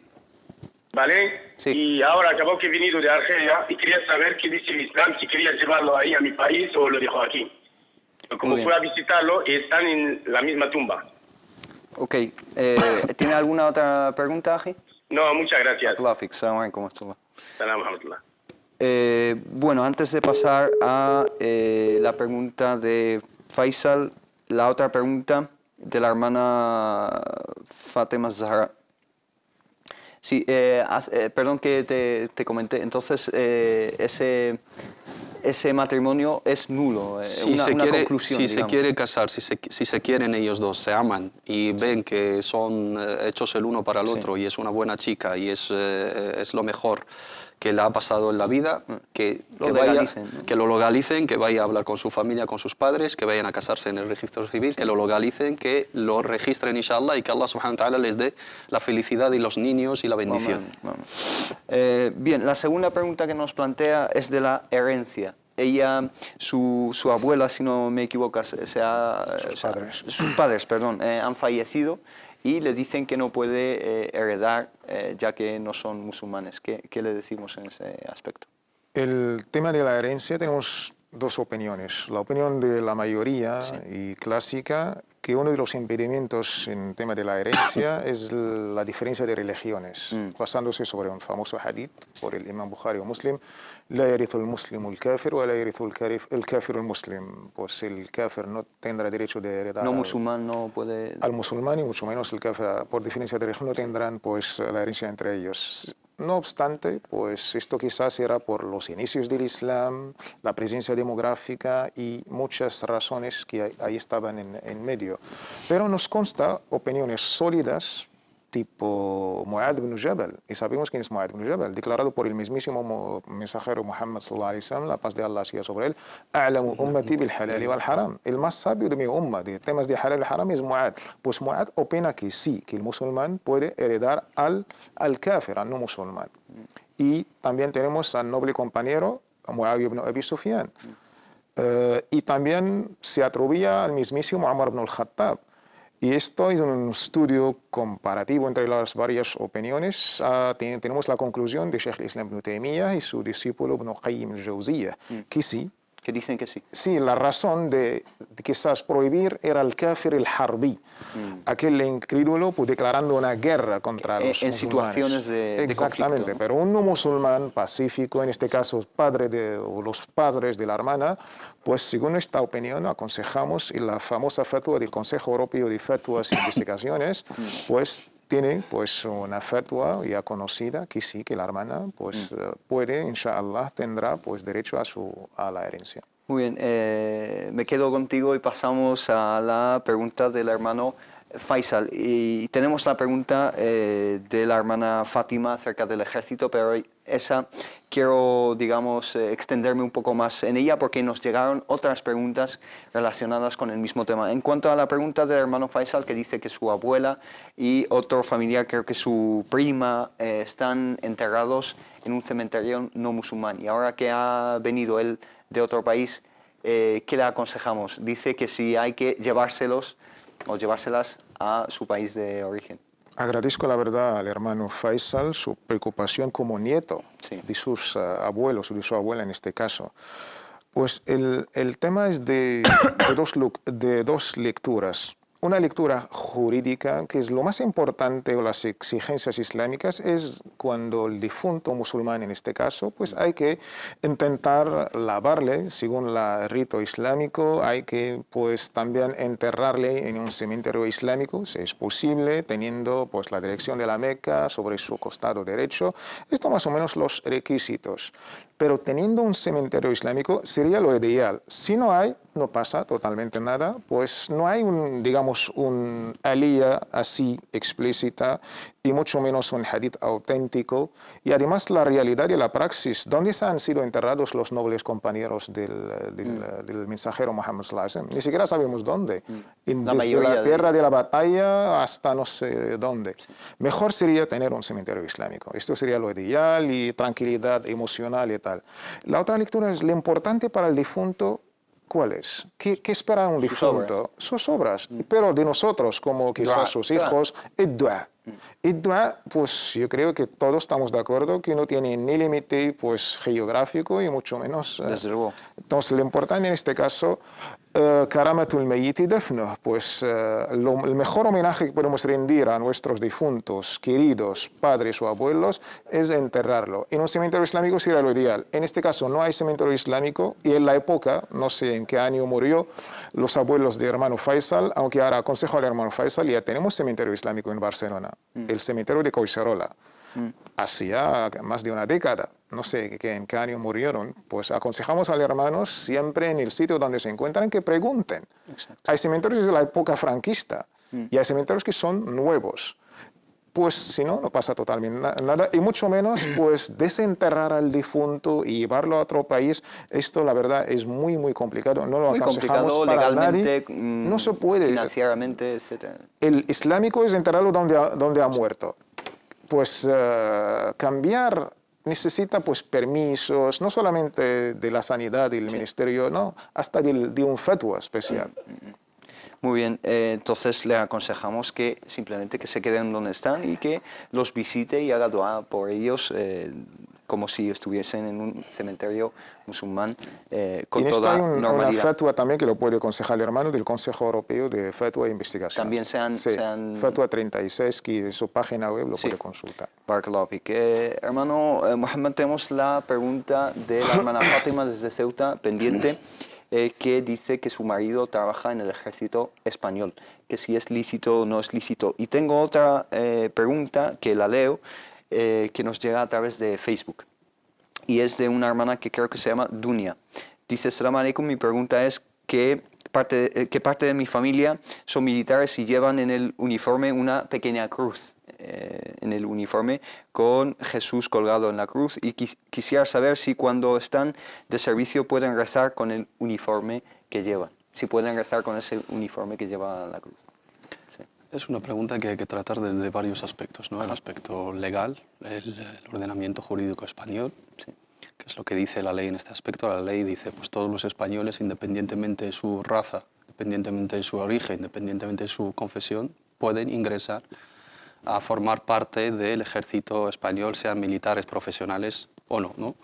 ¿Vale? Sí. Y ahora acabo que he venido de Argelia y quería saber qué dice el Islam, si quería llevarlo ahí a mi país o lo dejo aquí. Como fui a visitarlo y están en la misma tumba. Ok. ¿Tiene alguna otra pregunta, Aji? No, muchas gracias. Salam alaikum wa rahmatullah. Salam alaikum. Bueno, antes de pasar a la pregunta de Faisal, la otra pregunta de la hermana Fátima Zahra. Sí, perdón que te comenté. Entonces, ese matrimonio es nulo. Conclusión, si se quiere casar, si se quieren ellos dos, se aman y ven que son hechos el uno para el otro y es una buena chica y es lo mejor que le ha pasado en la vida, que lo legalicen, que vaya a hablar con su familia, con sus padres, que vayan a casarse en el registro civil, que lo legalicen, que lo registren, inshallah, y que Allah subhanahu wa ta'ala les dé la felicidad y los niños y la bendición. Bien, la segunda pregunta que nos plantea es de la herencia. Ella, su abuela, si no me equivoco, sus padres, han fallecido y le dicen que no puede heredar ya que no son musulmanes. ¿Qué le decimos en ese aspecto? El tema de la herencia tenemos dos opiniones. La opinión de la mayoría y clásica, que uno de los impedimentos en tema de la herencia es la diferencia de religiones, basándose sobre un famoso hadith por el imam Bukhari o Muslim: la yarithu al-muslimu al-kafir wa la yarithu al-kafiru al-muslim. Pues el kafir no tendrá derecho de heredar musulmán no puede... al musulmán, y mucho menos el kafir, por diferencia de religión, no tendrán pues la herencia entre ellos. No obstante, pues esto quizás era por los inicios del Islam, la presencia demográfica y muchas razones que ahí estaban en medio. Pero nos consta opiniones sólidas tipo Mu'adh ibn Jabal, y sabemos quién es Mu'adh ibn Jabal, declarado por el mismísimo mensajero Muhammad sallallahu alaihi wasallam, la paz de Allah sea sobre él, a'lamu ummati bil halal wal haram, el más sabio de mi umma de temas de halal y haram es Mu'adh. Pues Mu'adh opina que sí, que el musulmán puede heredar al kafir, al no musulmán. Y también tenemos al noble compañero Muawiya ibn Abi Sufyan. Y también se atribuía al mismísimo Umar ibn al-Khattab. Y esto es un estudio comparativo entre las varias opiniones. Tenemos la conclusión de Sheikh al-Islam ibn Taymiyyah y su discípulo ibn Qayyim al-Jawziyyah, que sí. Que dicen que sí. Sí, la razón de quizás prohibir era el kafir el-harbi, aquel incrédulo pues, declarando una guerra contra los musulmanes. En situaciones de Exactamente, conflicto, ¿no? Pero un no musulmán pacífico, en este caso o los padres de la hermana, pues según esta opinión aconsejamos y la famosa fatwa del Consejo Europeo de Fatwas e Investigaciones, pues tiene pues una fatwa ya conocida que sí, que la hermana pues puede, inshallah, tendrá pues derecho a la herencia. Muy bien, me quedo contigo y pasamos a la pregunta del hermano Faisal. Y tenemos la pregunta de la hermana Fátima acerca del ejército, pero esa quiero, digamos, extenderme un poco más en ella porque nos llegaron otras preguntas relacionadas con el mismo tema. En cuanto a la pregunta del hermano Faisal, que dice que su abuela y otro familiar, creo que su prima, están enterrados en un cementerio no musulmán. Y ahora que ha venido él de otro país, ¿qué le aconsejamos? Dice que si hay que llevárselos o llevárselas a su país de origen. Agradezco la verdad al hermano Faisal su preocupación como nieto de sus abuelos, o de su abuela en este caso. Pues el tema es de dos lecturas. Una lectura jurídica, que es lo más importante, o las exigencias islámicas, es cuando el difunto musulmán, en este caso, pues hay que intentar lavarle, según el rito islámico, hay que pues también enterrarle en un cementerio islámico, si es posible, teniendo pues la dirección de la Meca sobre su costado derecho. Esto más o menos los requisitos. Pero teniendo un cementerio islámico sería lo ideal. Si no hay, no pasa totalmente nada, pues no hay digamos, un aliyah así explícita y mucho menos un hadith auténtico. Y además la realidad y la praxis, ¿dónde han sido enterrados los nobles compañeros del mensajero Muhammad sallallahu alaihi wasallam? Ni siquiera sabemos dónde. Desde la tierra de la batalla hasta no sé dónde. Sí. Mejor sería tener un cementerio islámico. Esto sería lo ideal y tranquilidad emocional y tal. La otra lectura es lo importante para el difunto. ¿Cuál es? ¿Qué espera un difunto? Sus obras. Pero de nosotros, como quizás sus hijos, el dua. El dua, pues yo creo que todos estamos de acuerdo que no tiene ni límite pues, geográfico y mucho menos. Desde luego. Entonces, lo importante en este caso, karamatul mayyiti dafnuh, pues el mejor homenaje que podemos rendir a nuestros difuntos, queridos padres o abuelos, es enterrarlo. En un cementerio islámico sería lo ideal. En este caso no hay cementerio islámico y en la época, no sé en qué año murió, los abuelos de hermano Faisal, aunque ahora aconsejo al hermano Faisal, ya tenemos cementerio islámico en Barcelona, el cementerio de Collserola. Hacía más de una década, no sé en qué año murieron, pues aconsejamos a los hermanos siempre en el sitio donde se encuentran que pregunten. Exacto. Hay cementerios de la época franquista y hay cementerios que son nuevos. Pues si no, no pasa totalmente nada y mucho menos pues desenterrar al difunto y llevarlo a otro país. Esto la verdad es muy complicado, no lo aconsejamos para nadie. No se puede. Financieramente, etc. El islámico es enterrarlo donde ha muerto. Pues cambiar necesita pues permisos, no solamente de la sanidad y el ministerio, no, hasta de un fatwa especial. Muy bien, entonces le aconsejamos que simplemente que se queden donde están y que los visite y haga dua por ellos, como si estuviesen en un cementerio musulmán con toda normalidad. Hay una fatwa también que lo puede aconsejar el hermano del Consejo Europeo de Fatwa e Investigación. También Fatwa 36, que en su página web lo puede consultar. Barakallahu fik. Hermano Mohamed, tenemos la pregunta de la hermana Fátima desde Ceuta pendiente. Que dice que su marido trabaja en el ejército español, que si es lícito o no es lícito. Y tengo otra pregunta que la leo, que nos llega a través de Facebook. Y es de una hermana que creo que se llama Dunia. Dice, Salam alaikum, mi pregunta es ¿qué parte de mi familia son militares y llevan en el uniforme una pequeña cruz en el uniforme con Jesús colgado en la cruz, y quisiera saber si cuando están de servicio pueden rezar con el uniforme que llevan, si pueden rezar con ese uniforme que lleva la cruz. Sí. Es una pregunta que hay que tratar desde varios aspectos, ¿no? El aspecto legal, el ordenamiento jurídico español, sí, que es lo que dice la ley en este aspecto. La ley dice, pues todos los españoles, independientemente de su raza, independientemente de su origen, independientemente de su confesión, pueden ingresar a formar parte del ejército español, sean militares, profesionales o no, ¿no?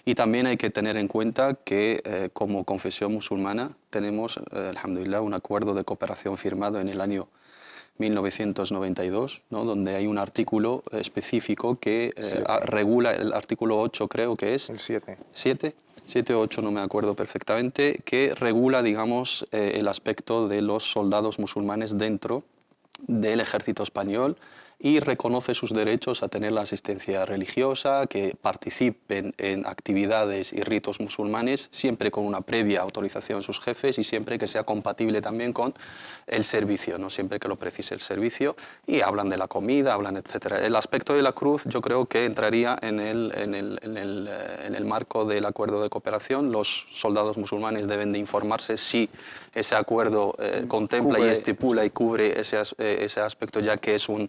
Y también hay que tener en cuenta que como confesión musulmana tenemos, alhamdulillah, un acuerdo de cooperación firmado en el año 1992, ¿no? Donde hay un artículo específico que regula, el artículo 8 creo que es. El 7. 7 o 8, no me acuerdo perfectamente, que regula, digamos, el aspecto de los soldados musulmanes dentro del ejército español y reconoce sus derechos a tener la asistencia religiosa, que participen en actividades y ritos musulmanes, siempre con una previa autorización de sus jefes y siempre que sea compatible también con el servicio, no siempre que lo precise el servicio, y hablan de la comida, hablan, etcétera. El aspecto de la cruz yo creo que entraría en el marco del acuerdo de cooperación. Los soldados musulmanes deben de informarse si ese acuerdo contempla y estipula y cubre ese aspecto, ya que es un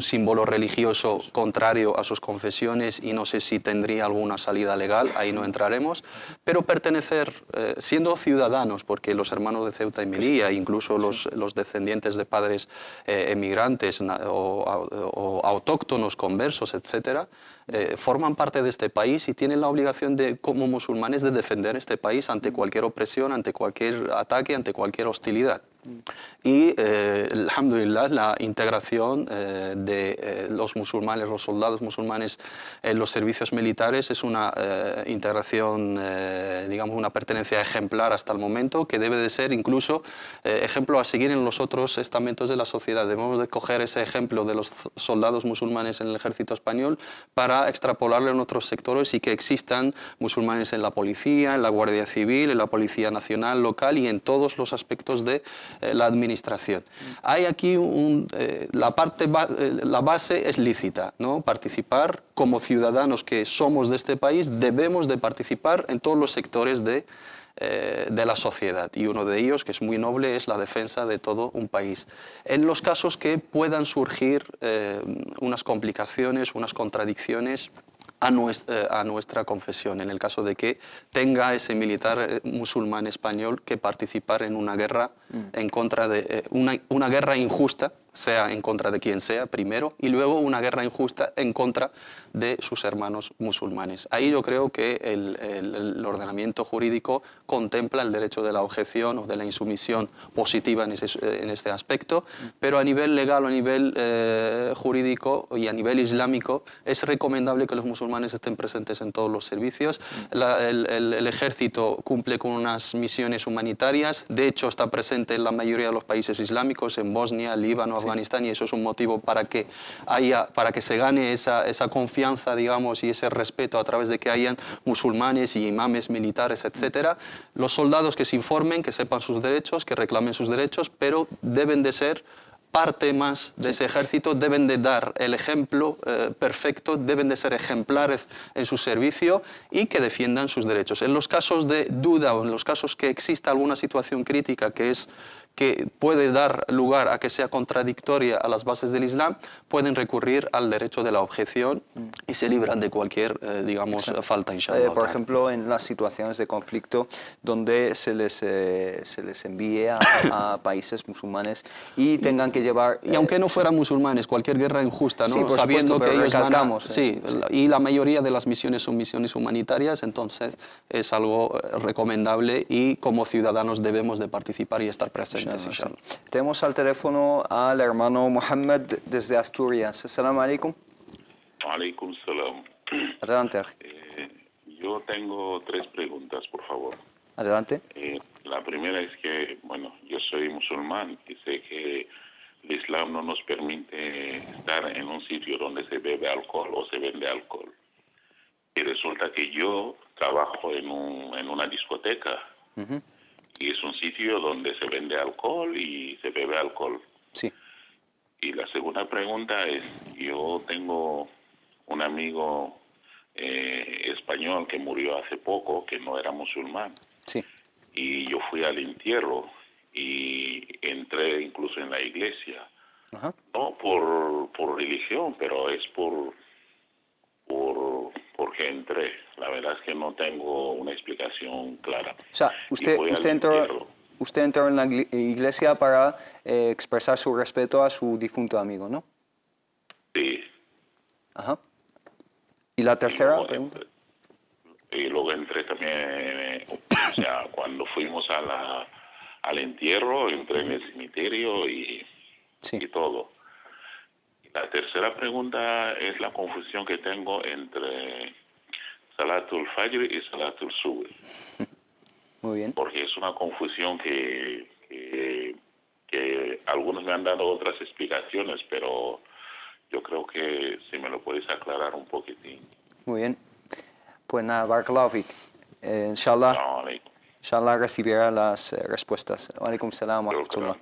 símbolo religioso contrario a sus confesiones y no sé si tendría alguna salida legal, ahí no entraremos, pero pertenecer, siendo ciudadanos, porque los hermanos de Ceuta y Melilla, incluso los descendientes de padres emigrantes o autóctonos, conversos, etcétera, forman parte de este país y tienen la obligación como musulmanes de defender este país ante cualquier opresión, ante cualquier ataque, ante cualquier hostilidad. Y, alhamdulillah, la integración de los musulmanes, los soldados musulmanes en los servicios militares es una integración, digamos, una pertenencia ejemplar hasta el momento, que debe de ser incluso ejemplo a seguir en los otros estamentos de la sociedad. Debemos de coger ese ejemplo de los soldados musulmanes en el ejército español para extrapolarlo en otros sectores y que existan musulmanes en la policía, en la Guardia Civil, en la Policía Nacional, local y en todos los aspectos de la administración. Hay aquí la base es lícita, ¿no? Participar como ciudadanos que somos de este país, debemos de participar en todos los sectores de la sociedad, y uno de ellos, que es muy noble, es la defensa de todo un país. En los casos que puedan surgir unas complicaciones, unas contradicciones a nuestra confesión, en el caso de que tenga ese militar musulmán español que participar en una guerra en contra de una guerra injusta, sea en contra de quien sea primero, y luego una guerra injusta en contra de sus hermanos musulmanes. Ahí yo creo que el ordenamiento jurídico contempla el derecho de la objeción o de la insumisión positiva en este aspecto, pero a nivel legal o a nivel jurídico y a nivel islámico es recomendable que los musulmanes estén presentes en todos los servicios. El ejército cumple con unas misiones humanitarias, de hecho está presente en la mayoría de los países islámicos, en Bosnia, Líbano, Afganistán, y eso es un motivo para que se gane esa confianza, digamos, y ese respeto a través de que hayan musulmanes y imames militares, etcétera. Los soldados que se informen, que sepan sus derechos, que reclamen sus derechos, pero deben de ser parte más de ese ejército, deben de dar el ejemplo perfecto, deben de ser ejemplares en su servicio y que defiendan sus derechos. En los casos de duda o en los casos que exista alguna situación crítica que puede dar lugar a que sea contradictoria a las bases del Islam, pueden recurrir al derecho de la objeción y se libran de cualquier, digamos, falta, inshallah. Por ejemplo, en las situaciones de conflicto donde se les envíe a países musulmanes y tengan que llevar... Y aunque no fueran musulmanes, cualquier guerra injusta, ¿no? Sí, por sabiendo supuesto, que ellos van sí, y la mayoría de las misiones son misiones humanitarias, entonces es algo recomendable y como ciudadanos debemos de participar y estar presentes. Tenemos al teléfono al hermano Mohammed desde Asturias. Assalamu alaikum. Alaikum salam. Adelante. Yo tengo 3 preguntas, por favor. Adelante. La primera es que, bueno, yo soy musulmán y sé que el Islam no nos permite estar en un sitio donde se bebe alcohol o se vende alcohol. Y resulta que yo trabajo en una discoteca. Y es un sitio donde se vende alcohol y se bebe alcohol. Sí. Y la segunda pregunta es, yo tengo un amigo español que murió hace poco, que no era musulmán. Sí. Y yo fui al entierro y entré incluso en la iglesia. Ajá. No por religión, pero es porque entré. La verdad es que no tengo una explicación clara. O sea, usted entró en la iglesia para expresar su respeto a su difunto amigo, ¿no? Sí. Ajá. ¿Y la tercera pregunta? Y luego entré también, o sea, cuando fuimos al entierro, entré en el cementerio y todo. Y la tercera pregunta es la confusión que tengo entre Salatul Fajr y Salatul Subh. Muy bien. Porque es una confusión que algunos me han dado otras explicaciones, pero yo creo que si me lo puedes aclarar un poquitín. Muy bien. Pues nada, Barakallahu Fik. Inshallah recibirá las respuestas. Wa alaikum salam wa rahmatullah.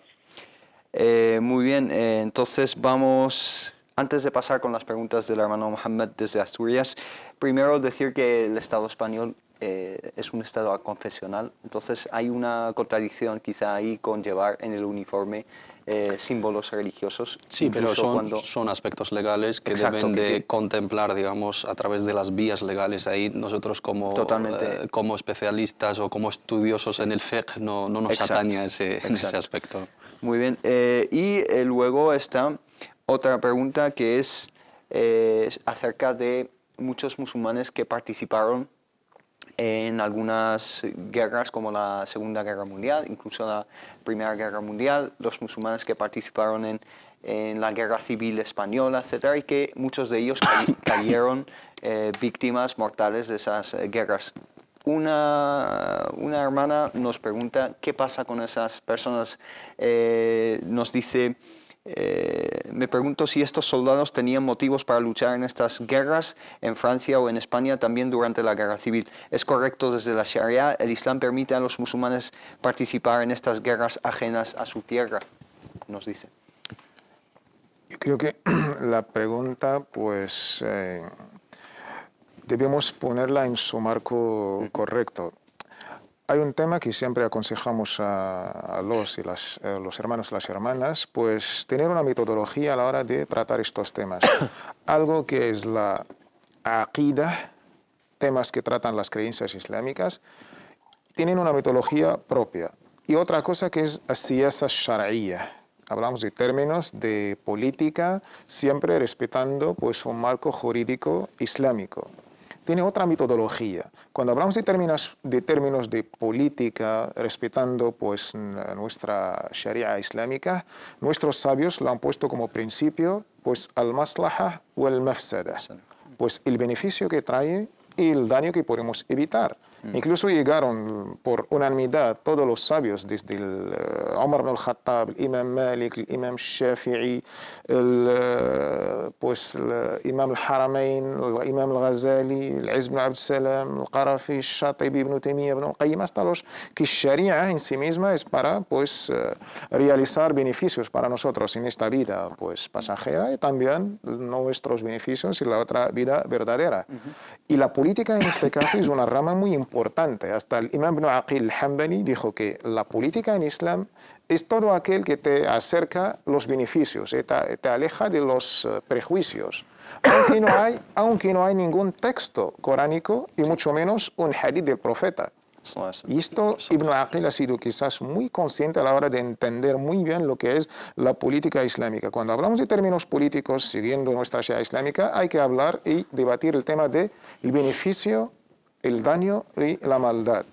Muy bien, entonces vamos, antes de pasar con las preguntas del hermano Mohammed desde Asturias, primero decir que el Estado español es un Estado aconfesional, entonces hay una contradicción quizá ahí con llevar en el uniforme símbolos religiosos. Sí, pero son aspectos legales que deben de contemplar, digamos, a través de las vías legales. Ahí nosotros como especialistas o como estudiosos en el fiqh no nos atañe en ese aspecto. Muy bien. Y luego está otra pregunta que es acerca de muchos musulmanes que participaron en algunas guerras como la Segunda Guerra Mundial, incluso la Primera Guerra Mundial, los musulmanes que participaron en la Guerra Civil Española, etcétera, y que muchos de ellos cayeron víctimas mortales de esas guerras. Una hermana nos pregunta qué pasa con esas personas. Nos dice, me pregunto si estos soldados tenían motivos para luchar en estas guerras en Francia o en España también durante la guerra civil. ¿Es correcto desde la Sharia? ¿El Islam permite a los musulmanes participar en estas guerras ajenas a su tierra? Nos dice. Yo creo que la pregunta, pues, debemos ponerla en su marco correcto. Hay un tema que siempre aconsejamos a los hermanos y las hermanas, pues tener una metodología a la hora de tratar estos temas. Algo que es la aqida, temas que tratan las creencias islámicas, tienen una metodología propia. Y otra cosa que es siyasa shar'iyya. Hablamos de términos de política, siempre respetando pues, un marco jurídico islámico. Tiene otra metodología. Cuando hablamos de términos de política, respetando pues, nuestra sharia islámica, nuestros sabios lo han puesto como principio pues, al-maslaha o al-mafsada, pues el beneficio que trae y el daño que podemos evitar. Incluso llegaron por unanimidad todos los sabios, desde el Umar ibn al-Khattab, el Imam Malik, el Imam Shafi'i, el Imam al-Haramain, el Imam al-Ghazali, el Izz ibn Abd al-Salam, el Qarafi, el Shatibi, ibn Taymiyyah, ibn al-Qayyim, hasta los que Sharia en sí misma es para pues, realizar beneficios para nosotros en esta vida pues, pasajera y también nuestros beneficios en la otra vida verdadera. Y la política en este caso es una rama muy importante. Hasta el Imam Ibn Aqil al-Hanbali dijo que la política en Islam es todo aquel que te acerca los beneficios, te aleja de los prejuicios, aunque no hay ningún texto coránico y mucho menos un hadith del profeta. Y esto Ibn Aqil ha sido quizás muy consciente a la hora de entender muy bien lo que es la política islámica. Cuando hablamos de términos políticos, siguiendo nuestra sharia islámica, hay que hablar y debatir el tema del beneficio, el daño y la maldad.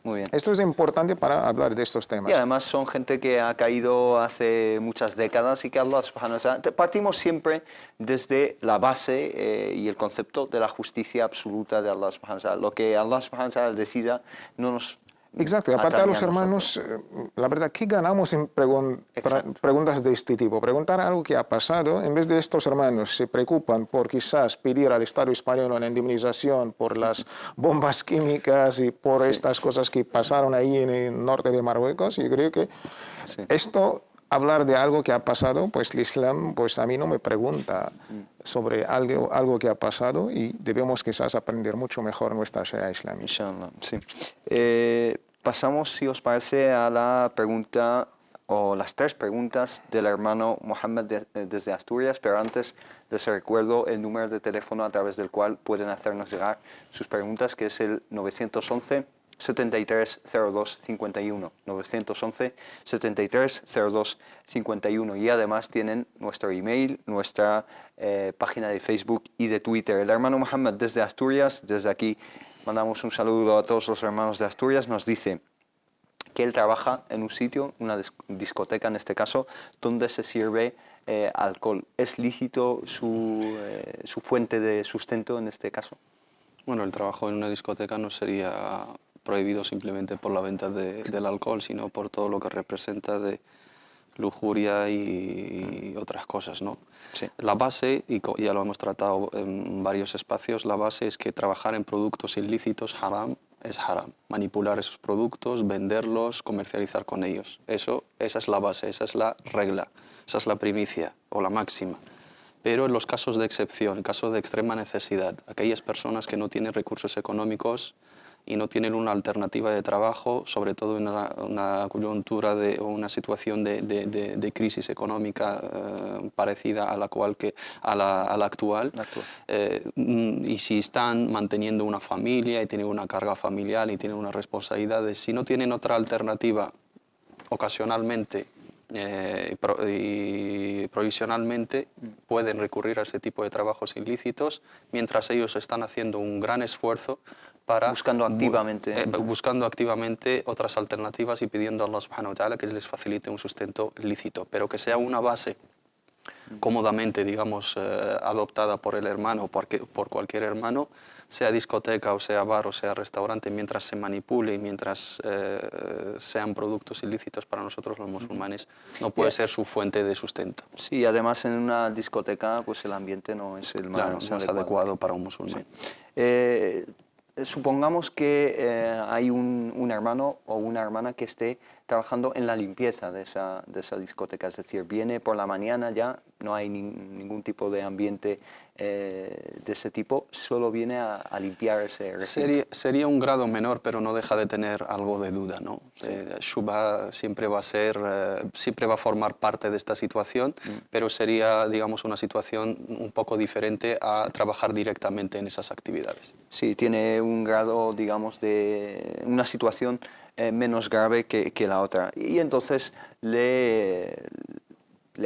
Muy bien. Esto es importante para hablar de estos temas. Y además son gente que ha caído hace muchas décadas y que Allah subhanahu wa ta'ala... Partimos siempre desde la base y el concepto de la justicia absoluta de Allah subhanahu wa ta'ala. Lo que Allah subhanahu wa ta'ala decida no nos... Exacto, y aparte a los hermanos, la verdad, ¿qué ganamos en preguntas de este tipo? Preguntar algo que ha pasado, en vez de estos hermanos se preocupan por quizás pedir al Estado español una indemnización por las bombas químicas y por estas cosas que pasaron ahí en el norte de Marruecos, y creo que esto hablar de algo que ha pasado, pues el Islam pues a mí no me pregunta sobre algo que ha pasado y debemos quizás aprender mucho mejor nuestra Sharia islámica. Inshallah, sí. Pasamos, si os parece, a la pregunta o las 3 preguntas del hermano Mohammed desde Asturias, pero antes les recuerdo el número de teléfono a través del cual pueden hacernos llegar sus preguntas, que es el 911 73 02 51, 911 73 02 51, y además tienen nuestro email, nuestra página de Facebook y de Twitter. El hermano Mohammed desde Asturias, desde aquí mandamos un saludo a todos los hermanos de Asturias, nos dice que él trabaja en un sitio, una discoteca en este caso, donde se sirve alcohol. ¿Es lícito su fuente de sustento en este caso? Bueno, el trabajo en una discoteca no sería prohibido simplemente por la venta del alcohol, sino por todo lo que representa de lujuria y otras cosas, ¿no? Sí. La base, y ya lo hemos tratado en varios espacios, la base es que trabajar en productos ilícitos es haram. Manipular esos productos, venderlos, comercializar con ellos. Esa es la base, esa es la regla, esa es la primicia o la máxima. Pero en los casos de excepción, casos de extrema necesidad, aquellas personas que no tienen recursos económicos y no tienen una alternativa de trabajo, sobre todo en una coyuntura o una situación de crisis económica parecida a la actual, y si están manteniendo una familia y tienen una carga familiar y tienen unas responsabilidades, si no tienen otra alternativa ocasionalmente y provisionalmente, pueden recurrir a ese tipo de trabajos ilícitos mientras ellos están haciendo un gran esfuerzo para buscando activamente otras alternativas y pidiendo a Allah subhanahu wa ta'ala que les facilite un sustento lícito, pero que sea una base cómodamente, digamos, adoptada por el hermano, por cualquier hermano, sea discoteca o sea bar o sea restaurante, mientras se manipule y mientras sean productos ilícitos para nosotros los musulmanes, no puede ser su fuente de sustento. Sí, además en una discoteca pues el ambiente no es el más adecuado para un musulmán. Sí. Supongamos que hay un hermano o una hermana que esté trabajando en la limpieza de esa discoteca, es decir, viene por la mañana ya, no hay ningún tipo de ambiente de ese tipo, solo viene a limpiar ese recinto. Sería un grado menor, pero no deja de tener algo de duda, ¿no? Sí. Shubha siempre va a formar parte de esta situación, pero sería, digamos, una situación un poco diferente a trabajar directamente en esas actividades. Sí, tiene un grado, digamos, de una situación menos grave que la otra. Y entonces le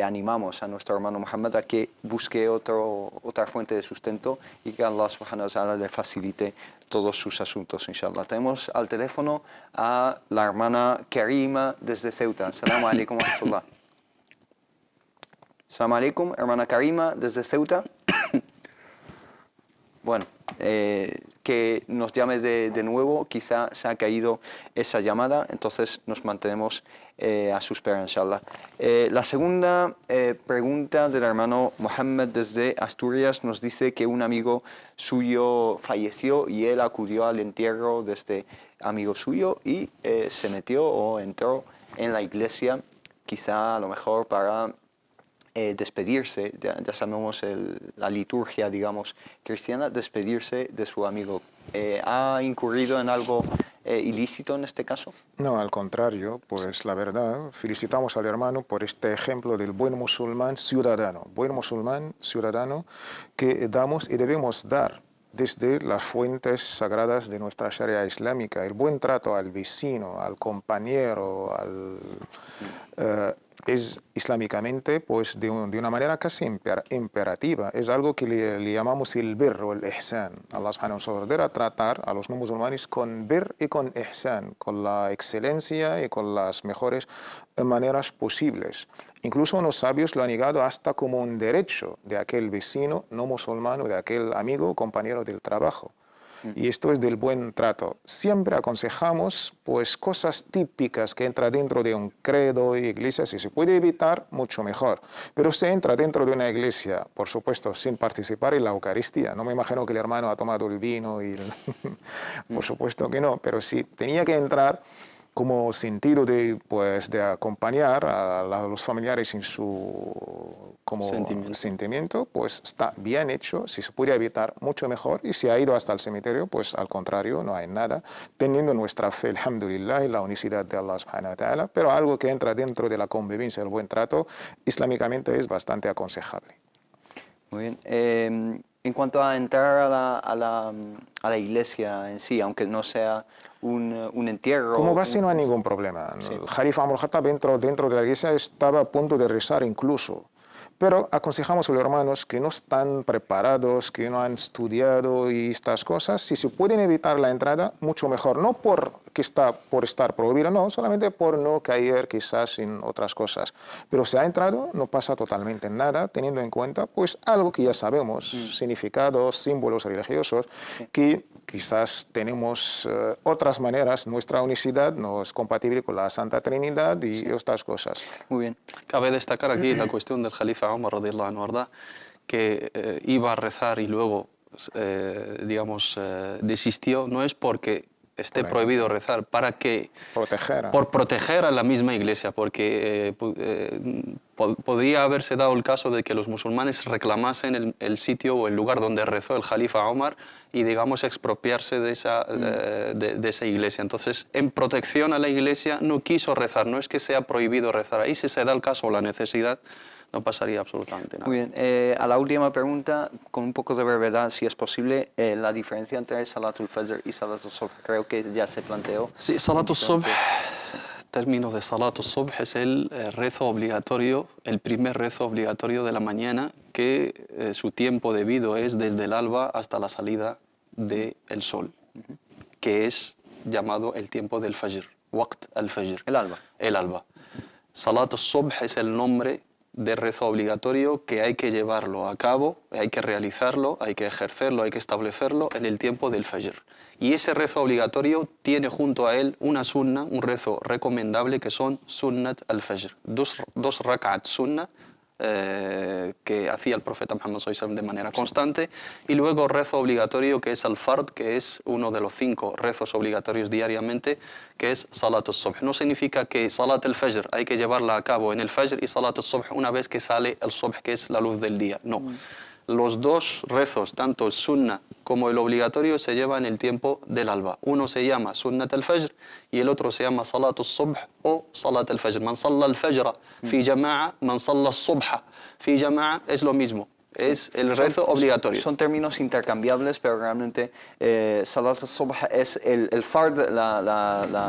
animamos a nuestro hermano Mohammed a que busque otra fuente de sustento y que Allah subhanahu wa ta'ala le facilite todos sus asuntos, inshallah. Tenemos al teléfono a la hermana Karima desde Ceuta. Assalamu alaikum wa rahmatullah. Assalamu alaikum, hermana Karima desde Ceuta. Bueno, que nos llame de nuevo, quizá se ha caído esa llamada, entonces nos mantenemos a su espera, inshallah. La segunda pregunta del hermano Mohammed desde Asturias nos dice que un amigo suyo falleció y él acudió al entierro de este amigo suyo y se metió o entró en la iglesia, quizá a lo mejor para despedirse, ya sabemos la liturgia, digamos, cristiana, despedirse de su amigo. ¿Ha incurrido en algo ilícito en este caso? No, al contrario, pues la verdad, felicitamos al hermano por este ejemplo del buen musulmán ciudadano que damos y debemos dar desde las fuentes sagradas de nuestra Sharia islámica. El buen trato al vecino, al compañero, es islámicamente pues de una manera casi imperativa. Es algo que le llamamos el birr o el ihsan. Allah subhanahu wa ta'ala ordena tratar a los no musulmanes con birr y con ihsan, con la excelencia y con las mejores maneras posibles. Incluso unos sabios lo han negado hasta como un derecho de aquel vecino no musulmán o de aquel amigo o compañero del trabajo. Y esto es del buen trato. Siempre aconsejamos pues cosas típicas que entran dentro de un credo y iglesia. Si se puede evitar, mucho mejor. Pero se entra dentro de una iglesia, por supuesto, sin participar en la Eucaristía. No me imagino que el hermano ha tomado el vino y por supuesto que no. Pero si tenía que entrar, como sentido de, pues, de acompañar a los familiares en su como sentimiento, pues está bien hecho. Si se puede evitar, mucho mejor. Y si ha ido hasta el cementerio, pues al contrario, no hay nada. Teniendo nuestra fe, alhamdulillah, y la unicidad de Allah subhanahu wa ta'ala, pero algo que entra dentro de la convivencia, el buen trato, islámicamente es bastante aconsejable. Muy bien. En cuanto a entrar a la iglesia en sí, aunque no sea un entierro... Como base no hay ningún problema. Sí. El Jalifa Umar al-Khattab dentro de la iglesia estaba a punto de rezar incluso. Pero aconsejamos a los hermanos que no están preparados, que no han estudiado y estas cosas, si se pueden evitar la entrada, mucho mejor. No por estar prohibido, no, solamente por no caer quizás en otras cosas. Pero si ha entrado, no pasa totalmente nada, teniendo en cuenta pues algo que ya sabemos, significados, símbolos religiosos, que quizás tenemos otras maneras, nuestra unicidad no es compatible con la Santa Trinidad y estas cosas. Muy bien. Cabe destacar aquí la cuestión del Jalifa Umar radiyallahu anhu, ¿verdad? Que iba a rezar y luego, digamos, desistió, no es porque esté prohibido rezar, para que por proteger a la misma iglesia, porque podría haberse dado el caso de que los musulmanes reclamasen el sitio o el lugar donde rezó el Jalifa Omar y, digamos, expropiarse de esa iglesia. Entonces, en protección a la iglesia no quiso rezar, no es que sea prohibido rezar. Ahí si se da el caso o la necesidad, no pasaría absolutamente nada. Muy bien. A la última pregunta, con un poco de brevedad, si es posible, la diferencia entre Salatul Fajr y Salatul Subh, creo que ya se planteó. Sí, Salatul Subh, término de Salatul Subh, es el rezo obligatorio, el primer rezo obligatorio de la mañana, que su tiempo debido es desde el alba hasta la salida del sol, que es llamado el tiempo del Fajr, Waqt al-Fajr. El alba. El alba. Salatul Subh es el nombre de rezo obligatorio que hay que llevarlo a cabo, hay que realizarlo, hay que ejercerlo, hay que establecerlo en el tiempo del Fajr. Y ese rezo obligatorio tiene junto a él una sunna, un rezo recomendable que son sunnat al-Fajr, dos rak'at sunna que hacía el profeta Muhammad sallallahu alaihi wasallam de manera constante, y luego rezo obligatorio que es al-Fard, que es uno de los 5 rezos obligatorios diariamente, que es Salat al-Subh. No significa que Salat al-Fajr hay que llevarla a cabo en el Fajr y Salat al-Subh una vez que sale el Subh, que es la luz del día. No. Los dos rezos, tanto el sunna como el obligatorio, se llevan en el tiempo del alba. Uno se llama sunnat al-Fajr y el otro se llama Salat al-Subh o Salat al-Fajr. Man salla al-Fajr fi jama'a, man salla al-Subha fi jama'a, es lo mismo. Es el rezo obligatorio. Son términos intercambiables, pero realmente Salat al-Subh es el fard, la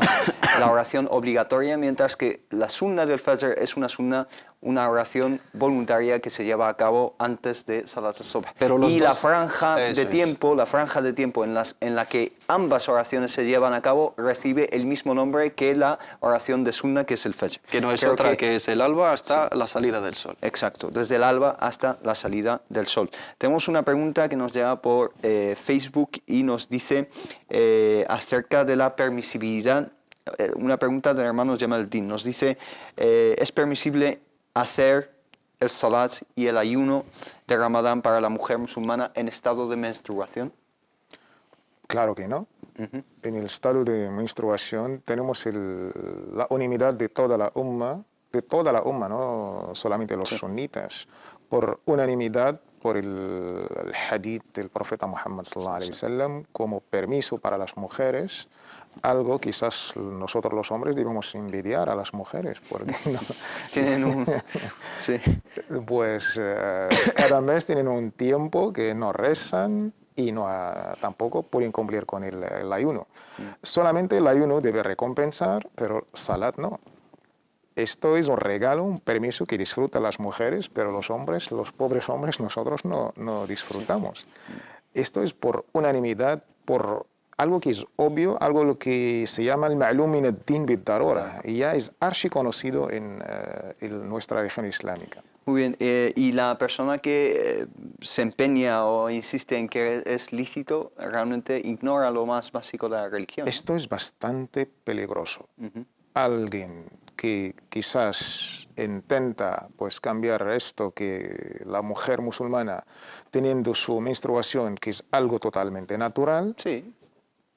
oración obligatoria, mientras que la sunna del Fajr es una oración voluntaria que se lleva a cabo antes de Salat al-Subh. Y la franja de tiempo en la que ambas oraciones se llevan a cabo recibe el mismo nombre que la oración de sunna, que es el Fajr. Que no es otra, que es el alba hasta la salida del sol. Exacto, desde el alba hasta la salida del sol. Tenemos una pregunta que nos llega por Facebook y nos dice acerca de la permisibilidad, una pregunta del hermano Jamaluddin. Nos dice, ¿es permisible hacer el salat y el ayuno de Ramadán para la mujer musulmana en estado de menstruación? Claro que no. En el estado de menstruación tenemos la unidad de toda la umma, no solamente los sunitas, por unanimidad, por el hadith del profeta Muhammad sallallahu alaihi wasallam, como permiso para las mujeres, algo quizás nosotros los hombres debemos envidiar a las mujeres, porque no tienen un... Sí. Pues cada mes tienen un tiempo que no rezan y tampoco pueden cumplir con el ayuno. Solamente el ayuno debe recompensar, pero salat no. Esto es un regalo, un permiso que disfrutan las mujeres, pero los hombres, los pobres hombres, nosotros no disfrutamos. Esto es por unanimidad, por algo que es obvio, algo lo que se llama el ma'lum min ad-din bid-darura, y ya es archiconocido en nuestra región islámica. Muy bien, y la persona que se empeña o insiste en que es lícito, realmente ignora lo más básico de la religión. Esto es bastante peligroso. Alguien que quizás intenta pues cambiar esto, que la mujer musulmana teniendo su menstruación, que es algo totalmente natural, sí,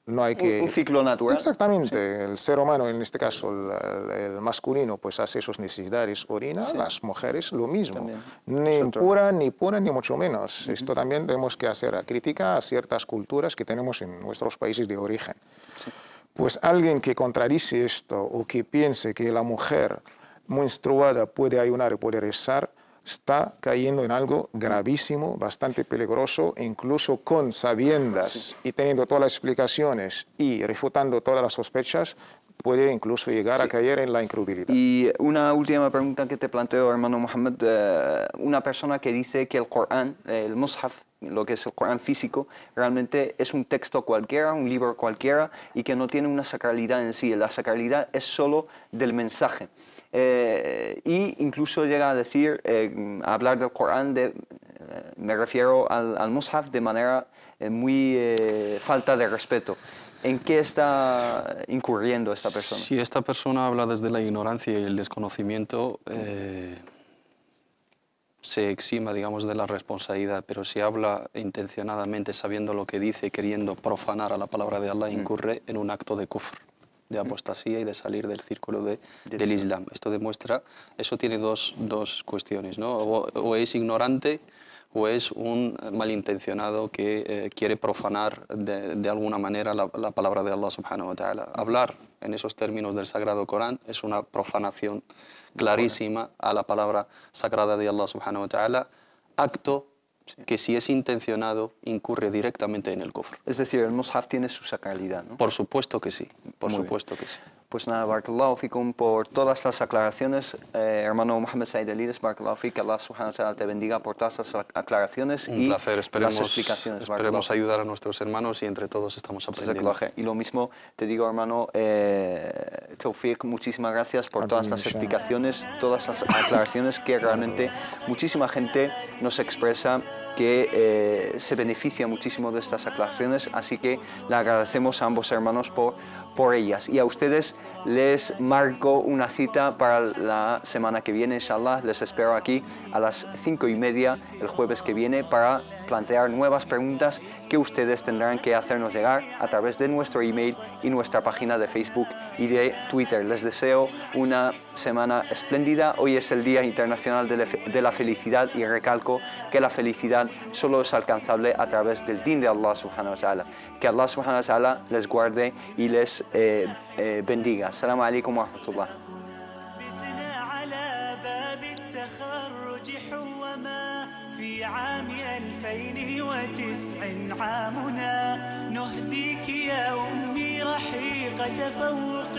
No hay que... Un ciclo natural. Exactamente. Sí. El ser humano, en este caso el masculino, pues hace sus necesidades, orina, sí. Las mujeres lo mismo. También. Ni pura, ni mucho menos. Esto también tenemos que hacer crítica a ciertas culturas que tenemos en nuestros países de origen. Sí. Pues alguien que contradice esto o que piense que la mujer menstruada puede ayunar y puede rezar, está cayendo en algo gravísimo, bastante peligroso, incluso con sabiendas y teniendo todas las explicaciones y refutando todas las sospechas, puede incluso llegar a caer en la incredulidad. Y una última pregunta que te planteo, hermano Mohammed. Una persona que dice que el Corán, el Mus'haf, lo que es el Corán físico, realmente es un texto cualquiera, un libro cualquiera, y que no tiene una sacralidad en sí. La sacralidad es solo del mensaje. Y incluso llega a decir, a hablar del Corán, me refiero al Mus'haf de manera muy falta de respeto. ¿En qué está incurriendo esta persona? Si esta persona habla desde la ignorancia y el desconocimiento, se exima, digamos, de la responsabilidad, pero si habla intencionadamente, sabiendo lo que dice, queriendo profanar a la palabra de Allah, incurre en un acto de kufr, de apostasía y de salir del círculo del Islam. Esto demuestra, eso tiene dos cuestiones, ¿no? O es ignorante o es un malintencionado que quiere profanar de alguna manera la palabra de Allah subhanahu wa ta'ala. Hablar en esos términos del Sagrado Corán es una profanación clarísima a la palabra sagrada de Allah subhanahu wa ta'ala, acto que si es intencionado incurre directamente en el kufr. Es decir, el Mus'haf tiene su sacralidad, ¿no? Por supuesto que sí, por supuesto que sí. Pues nada, barakallahu fikum por todas las aclaraciones. Hermano Mohammed Said Elides, barakallahu fik, Allah subhanahu wa ta'ala te bendiga por todas las aclaraciones y las explicaciones. Esperemos ayudar a nuestros hermanos y entre todos estamos aprendiendo. Y lo mismo te digo, hermano Tawfiq, muchísimas gracias por todas las explicaciones, todas las aclaraciones que realmente muchísima gente nos expresa que se beneficia muchísimo de estas aclaraciones, así que le agradecemos a ambos hermanos por ellas. Y a ustedes les marco una cita para la semana que viene, inshallah. Les espero aquí a las 5:30 el jueves que viene para plantear nuevas preguntas que ustedes tendrán que hacernos llegar a través de nuestro email y nuestra página de Facebook y de Twitter. Les deseo una semana espléndida. Hoy es el Día Internacional de la Felicidad y recalco que la felicidad solo es alcanzable a través del din de Allah subhanahu wa ta'ala. Que Allah subhanahu wa ta'ala les guarde y les bendiga. Assalamu alaikum wa rahmatullah. في عام 2009 عامنا نهديك يا أمي رحيق تفوق